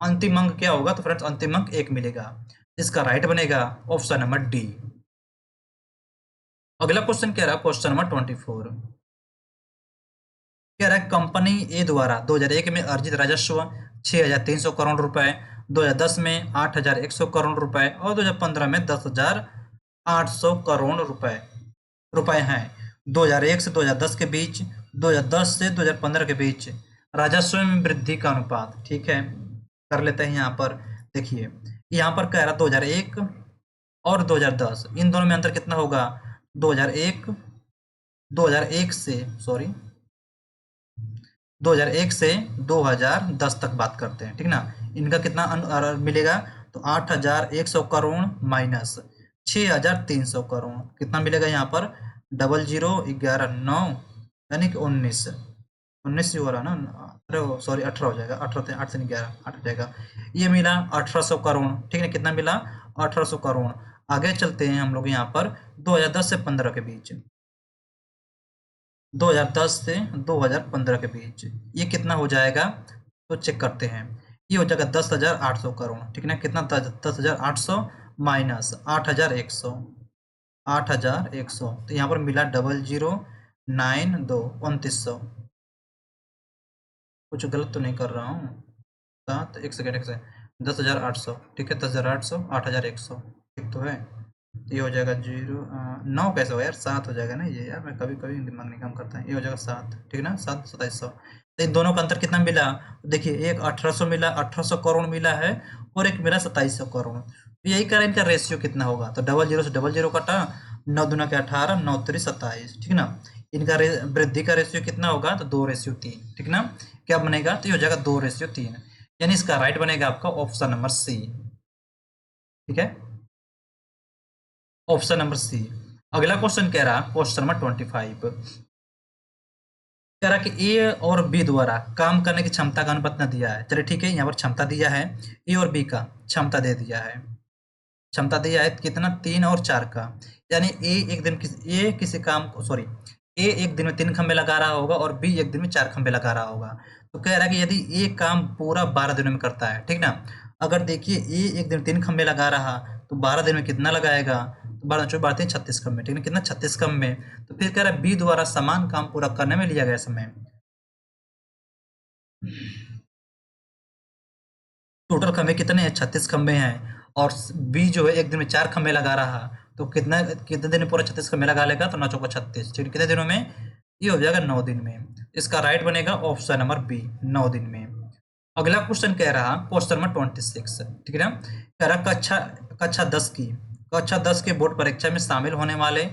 अंतिम अंक क्या होगा, तो फ्रेंड्स अंतिम अंक 1 मिलेगा। इसका राइट बनेगा ऑप्शन नंबर डी। अगला क्वेश्चन कह रहा है, क्वेश्चन नंबर 24 कह रहा है, कंपनी ए द्वारा 2001 में अर्जित राजस्व 6,300 करोड़ रुपए, 2010 में 8,100 करोड़ रुपए और 2015 में 10,800 करोड़ रुपए हैं। 2001 से 2010 के बीच, 2010 से 2015 के बीच राजस्व में वृद्धि का अनुपात, ठीक है, कर लेते हैं यहाँ पर। देखिए यहाँ पर कह रहा 2001 और 2010, इन दोनों में अंतर कितना होगा, 2001 से सॉरी 2001 से 2010 तक बात करते हैं, ठीक ना। इनका कितना मिलेगा, तो 8,100 करोड़ माइनस 6,300 करोड़, कितना मिलेगा यहाँ पर, 0011 9, यानी कि 19 ही हो रहा ना, अरे सॉरी 18 हो जाएगा, 18 8 से 11 8 हो जाएगा, ये मिला 1,800 करोड़, ठीक है। कितना मिला, 1,800 करोड़। आगे चलते हैं हम लोग यहाँ पर 2010 से 15 के बीच, 2010 से 2015 के बीच ये कितना हो जाएगा, तो चेक करते हैं। ये हो जाएगा 10,800 करोड़, ठीक है ना। कितना, 10,800 माइनस 8,100, 8,100, तो यहाँ पर मिला 0092 2900। कुछ गलत तो नहीं कर रहा हूँ, 7 1 सेकेंड 10,800, ठीक है, 10,800 8,100, ठीक तो है। तो ये हो जाएगा 0, 9 कैसे होगा यार, 7 हो जाएगा ना ये यार, मैं कभी कभी दिमाग नहीं काम करता है। ये हो जाएगा 7, ठीक है ना, 7 2700। तो इन दोनों का अंतर कितना मिला, देखिए एक 1800 मिला, 1800 करोड़ मिला है, और एक मिला 2700 करोड़। तो यही कह रहा है इनका रेशियो कितना होगा, तो डबल जीरो से डबल जीरो कटा, 9 दूना के 18, 9 3 27, ठीक ना। इनका वृद्धि का रेशियो कितना होगा, तो 2:3, ठीक ना। क्या बनेगा, तो ये हो जाएगा 2:3, यानी इसका राइट बनेगा आपका ऑप्शन नंबर सी, ठीक है, ऑप्शन नंबर सी। अगला क्वेश्चन कह रहा, क्वेश्चन नंबर 25 कह रहा कि ए और बी द्वारा काम करने की क्षमता का अनुपात न दिया है। चलिए ठीक है, यहाँ पर क्षमता दिया है, ए और बी का क्षमता दे दिया है, क्षमता दिया है कितना, 3 और 4 का। यानी ए किसी काम को, सॉरी, ए एक दिन में 3 खंबे लगा रहा होगा और बी एक दिन में 4 खंबे लगा रहा होगा। तो कह रहा है कि यदि ए काम पूरा 12 दिनों में करता है, ठीक ना। अगर देखिए ए एक दिन में 3 खंबे लगा रहा, तो 12 दिन में कितना लगाएगा, तो 12 चौबीस 12 36 खंबे, ठीक है, कितना 36 खंबे। तो फिर कह रहा है बी द्वारा समान काम पूरा करने में लिया गया समय, टोटल खंबे कितने हैं, 36 खंबे हैं, और बी जो है एक दिन में 4 खंबे लगा रहा, तो कितना कितने दिन में पूरा 36 खंबे लगा लेगा, तो 9 चौका 36, ठीक है, कितने दिनों में, ये हो जाएगा 9 दिन में। इसका राइट बनेगा ऑप्शन नंबर बी, 9 दिन में। अगला क्वेश्चन कह रहा, क्वेश्चन नंबर 26, ठीक है ना। कह रहा कक्षा 10 के बोर्ड परीक्षा में शामिल होने वाले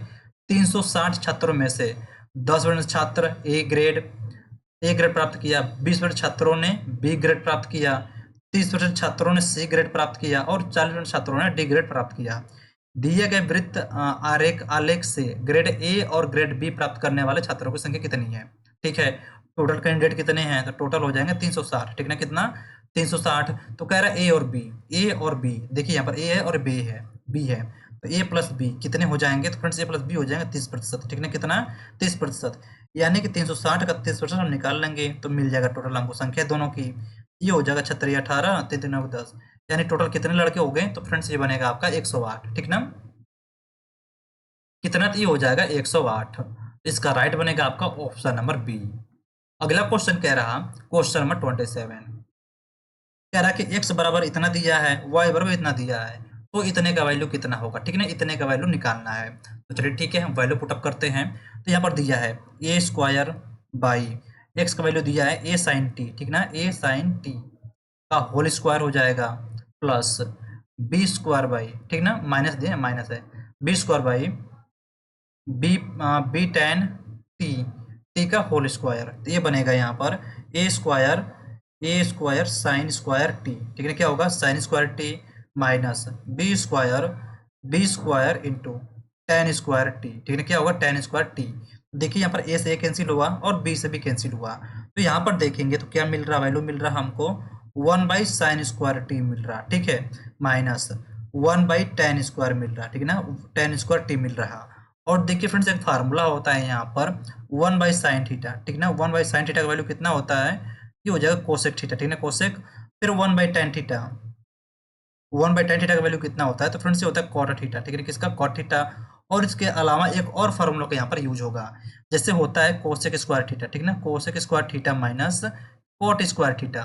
360 छात्रों में से 10% छात्र ए ग्रेड प्राप्त किया, 20% छात्रों ने बी ग्रेड प्राप्त किया, 30% छात्रों ने सी ग्रेड प्राप्त किया, और 40% छात्रों ने डी ग्रेड प्राप्त किया। दिए गए वृत्त आलेख से ग्रेड ए और ग्रेड बी प्राप्त करने वाले छात्रों की संख्या कितनी है, ठीक है। टोटल कैंडिडेट कितने हैं, तो टोटल हो जाएंगे 360, ठीक ना, कितना 360। तो कह रहा है ए और बी, देखिए यहाँ पर ए है और बी है, तो ए प्लस बी कितने हो जाएंगे, तो फ्रेंड्स ए प्लस बी हो जाएंगे 30%, ठीक ना, कितना 30%, यानी कि 360 का 30% हम निकाल लेंगे तो मिल जाएगा टोटल हमको संख्या दोनों की। ये हो जाएगा 36 18 3 3 10, यानी टोटल कितने लड़के हो गए, तो फ्रेंड्स ये बनेगा आपका 108, ठीक ना, कितना, तो ये हो जाएगा 108। इसका राइट बनेगा आपका ऑप्शन नंबर बी। अगला क्वेश्चन कह रहा, क्वेश्चन नंबर 27 कह रहा कि x बराबर इतना दिया है, y बराबर इतना दिया है, तो इतने का वैल्यू कितना होगा, ठीक है ना, इतने का वैल्यू निकालना है। तो चलिए ठीक है, हम वैल्यू पुटअप करते हैं। तो यहाँ पर दिया है ए स्क्वायर बाई एक्स का वैल्यू दिया है ए साइन टी, ठीक ना, ए साइन टी का होल स्क्वायर हो जाएगा, प्लस बी स्क्वायर बाई, ठीक ना, माइनस दिए, माइनस है, B square by B tan T, T का होल स्क्वायर। तो ये बनेगा यहाँ पर A square sine square T, ठीक है, क्या होगा, sine square T minus B square into tan square T, ठीक है, क्या होगा, टेन स्क्वायर टी। देखिए यहाँ पर ए से ए कैंसिल हुआ और बी से भी कैंसिल हुआ, तो यहाँ पर देखेंगे तो क्या मिल रहा, वैल्यू मिल रहा हमको 1/sin स्क्वायर टी मिल रहा, ठीक है, माइनस 1/tan स्क्वायर मिल रहा, ठीक है ना, tan स्क्वायर टी मिल रहा। और देखिए फ्रेंड्स एक फार्मूला होता है यहाँ पर 1/sin थीटा, ठीक ना, 1/sin थीटा का वैल्यू कितना होता है, ये हो जाएगा कोसेक थीटा, ठीक है, कोसेक, फिर 1/tan थीटा, 1/tan थीटा का वैल्यू कितना होता है, तो फ्रेंड्स ये होता है कॉट थीटा, ठीक है, किसका, कॉट थीटा। और इसके अलावा एक और फार्मूला का यहाँ पर यूज होगा, जैसे होता है कोसेक स्क्वायर थीटा, ठीक ना, cosec square theta minus cot square theta,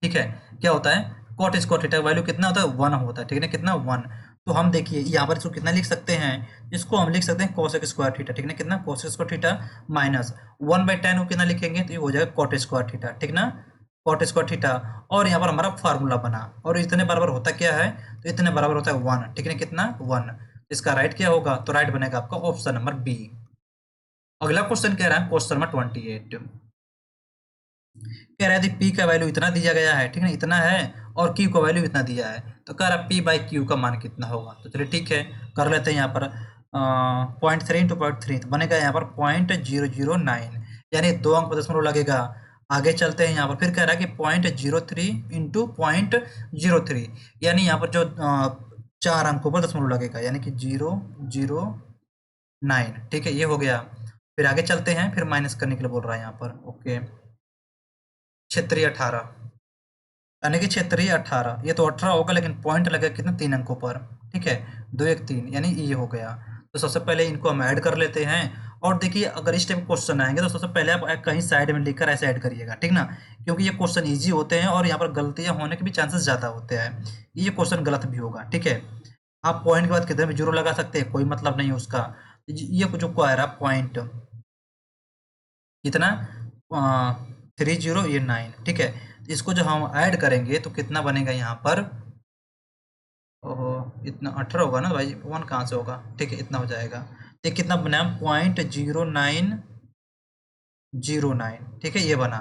ठीक है, क्या होता है, कॉट स्क्वायर थीटा का वैल्यू कितना होता है, 1 होता है, ठीक है ना, कितना 1। तो हम देखिए यहाँ पर इसको कितना लिख सकते हैं, इसको हम लिख सकते हैं कोसेक स्क्वायर थीटा, ठीक है ना, कितना cosec square theta minus 1/tan को कितना लिखेंगे, तो ये हो जाएगा कॉट स्क्वायर थीटा, ठीक ना, कॉट स्क्वायर थीटा। और यहाँ पर हमारा फार्मूला बना, और इतने बराबर होता क्या है, तो इतने बराबर होता है 1, ठीक है ना, कितना 1। इसका राइट क्या होगा, तो राइट बनेगा आपका ऑप्शन नंबर बी। अगला क्वेश्चन कह रहा है, क्वेश्चन नंबर 28 कह रहा है पी का वैल्यू इतना दिया गया है, ठीक है, इतना है, और क्यू का वैल्यू इतना दिया है, तो कह रहा है पी बाई क्यू का मान कितना होगा। तो चलिए ठीक है, कर लेते हैं यहाँ पर 0.3 इंटू 0.3, तो बनेगा यहाँ पर 0.009, यानी 2 अंक पर दशमलव लगेगा। आगे चलते हैं यहाँ पर, फिर कह रहा है कि 0.03 इंटू 0.03, यानी यहाँ पर जो 4 अंकों पर दशमलव लगेगा, यानी कि 009, ठीक है, ये हो गया। फिर आगे चलते हैं, फिर माइनस करने के लिए बोल रहा है यहाँ पर, ओके, क्षेत्रीय 18, यानी कि क्षेत्रीय 18, ये तो 18 होगा, लेकिन पॉइंट लगेगा कितना, 3 अंकों पर, ठीक है, 2 1 3, यानी ये हो गया। तो सबसे पहले इनको हम ऐड कर लेते हैं, और देखिए अगर इस टाइप क्वेश्चन आएंगे तो सबसे पहले आप कहीं साइड में लिखकर ऐसे ऐड करिएगा, ठीक ना, क्योंकि ये क्वेश्चन ईजी होते हैं और यहाँ पर गलतियाँ होने के भी चांसेस ज़्यादा होते हैं, ये क्वेश्चन गलत भी होगा, ठीक है। आप पॉइंट के बाद किधर भी जीरो लगा सकते हैं, कोई मतलब नहीं है उसका। ये जो को आ रहा पॉइंट कितना 30 ये 9, ठीक है। इसको जो हम ऐड करेंगे तो कितना बनेगा यहाँ पर, ओहो इतना 18 होगा ना भाई, 1 कहाँ से होगा, ठीक है इतना हो जाएगा। ये कितना बना 0.0909, ठीक है ये बना।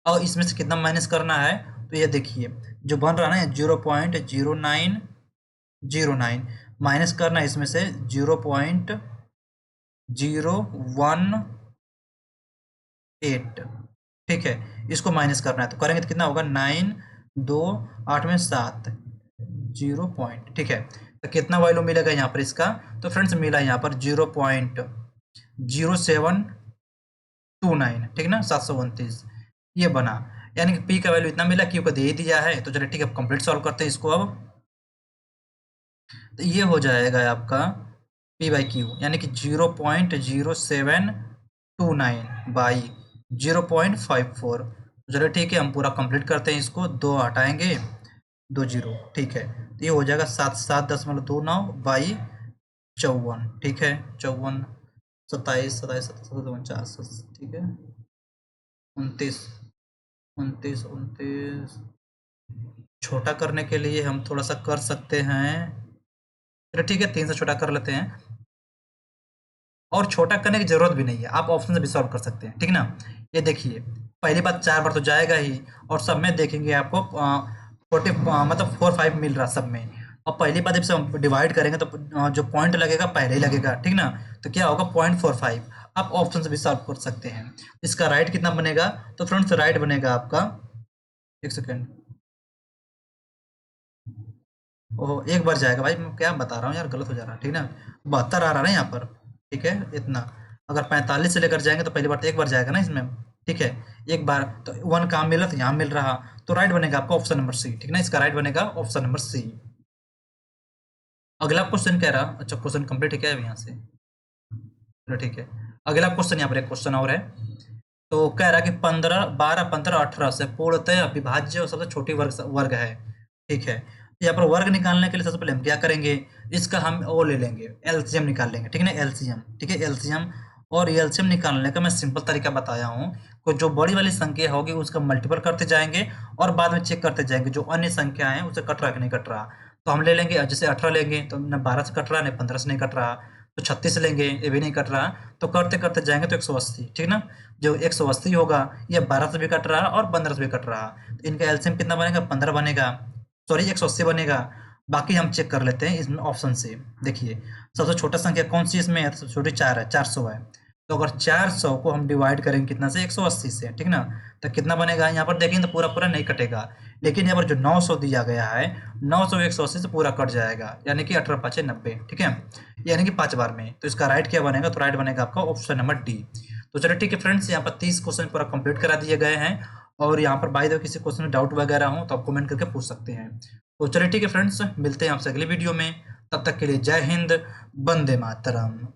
और इसमें से कितना माइनस करना है, तो ये देखिए जो बन रहा है ना 0.0909 माइनस करना है इसमें से 0.01 ठीक है, इसको माइनस करना है। तो करेंगे तो कितना होगा 9 2 8 में 7 0 पॉइंट, ठीक है। तो कितना वैल्यू मिलेगा यहाँ पर इसका, तो फ्रेंड्स मिला यहाँ पर 0.0729, ठीक ना 729 ये बना। यानी कि पी का वैल्यू इतना मिला, क्यू का दे ही दिया है। तो चलिए ठीक है कंप्लीट सॉल्व करते हैं इसको अब। तो ये हो जाएगा आपका पी बाई क्यू, यानी कि 0.0729 बाई 0.54। चलो ठीक है हम पूरा कंप्लीट करते हैं इसको, 2 हटाएंगे 2 0, ठीक है। तो ये हो जाएगा 7.29 बाई 54, ठीक है 54 27 27 27 49, ठीक है 29 29 29। छोटा करने के लिए हम थोड़ा सा कर सकते हैं, चलो ठीक है 3 से छोटा कर लेते हैं, और छोटा करने की जरूरत भी नहीं है, आप ऑप्शन से भी सॉल्व कर सकते हैं, ठीक ना। ये देखिए पहली बात 4 बार तो जाएगा ही, और सब में देखेंगे आपको 40 मतलब 4 5 मिल रहा सब में। और पहली बात जब हम डिवाइड करेंगे तो जो पॉइंट लगेगा पहले ही लगेगा, ठीक ना। तो क्या होगा 0.45। आप ऑप्शन से भी सॉल्व कर सकते हैं। इसका राइट कितना बनेगा, तो फ्रेंड्स राइट बनेगा आपका, एक सेकेंड, ओह एक बार जाएगा भाई, मैं क्या बता रहा हूँ यार, गलत हो जा रहा है, ठीक ना। 72 आ रहा है ना यहाँ पर, ठीक है इतना। अगर 45 से लेकर जाएंगे तो पहली बार तो एक बार जाएगा ना इसमें, ठीक है एक बार। तो 1 कहाँ मिला, तो यहाँ मिल रहा। तो राइट बनेगा आपका ऑप्शन नंबर सी, ठीक ना, इसका राइट बनेगा ऑप्शन नंबर सी। अगला क्वेश्चन कह रहा, अच्छा क्वेश्चन कंप्लीट है क्या है यहाँ से, चलो ठीक है। अगला क्वेश्चन यहाँ पर एक क्वेश्चन और है। तो कह रहा है कि 15 12 15 18 से पूर्णतः अविभाज्य और सबसे छोटी वर्ग वर्ग है, ठीक है। यहाँ पर वर्ग निकालने के लिए सबसे पहले हम क्या करेंगे, इसका हम वो ले लेंगे एलसीएम निकाल लेंगे, ठीक है ना एलसीएम, ठीक है एलसीएम। और एलसीएम निकालने का मैं सिंपल तरीका बताया हूँ, को जो बड़ी वाली संख्या होगी उसका मल्टीपल करते जाएंगे और बाद में चेक करते जाएंगे जो अन्य संख्या है उसे कट रहा कि नहीं कट रहा। तो हम ले लेंगे जैसे 18 लेंगे तो न 12 से कट रहा न 15 से नहीं कट रहा, तो 36 लेंगे ये भी नहीं कट रहा। तो करते करते जाएंगे तो 180, ठीक ना। जो 180 होगा ये 12 से भी कट रहा और 15 से भी कट रहा। तो इनका एलसीएम कितना बनेगा 15 बनेगा, सॉरी 180 बनेगा। बाकी हम चेक कर लेते हैं इसमें ऑप्शन से। देखिए सबसे छोटा संख्या कौन सी इसमें है, सबसे छोटी 4 है, 400 है। तो अगर 400 को हम डिवाइड करेंगे कितना से 180 से, ठीक ना, तो कितना बनेगा यहाँ पर देखेंगे तो पूरा पूरा नहीं कटेगा। लेकिन यहाँ पर जो 900 दिया गया है 900 180 से पूरा कट जाएगा, यानी कि 18 5 90, ठीक है, यानी कि 5 बार में। तो इसका राइट क्या बनेगा, तो राइट बनेगा आपका ऑप्शन नंबर डी। तो चलो ठीक है फ्रेंड्स, यहाँ पर 30 क्वेश्चन पूरा कंप्लीट करा दिए गए हैं। और यहाँ पर बाय द वे किसी क्वेश्चन में डाउट वगैरह हो तो आप कमेंट करके पूछ सकते हैं। तो चलिए ठीक है फ्रेंड्स, मिलते हैं आपसे अगली वीडियो में। तब तक के लिए जय हिंद, वंदे मातरम।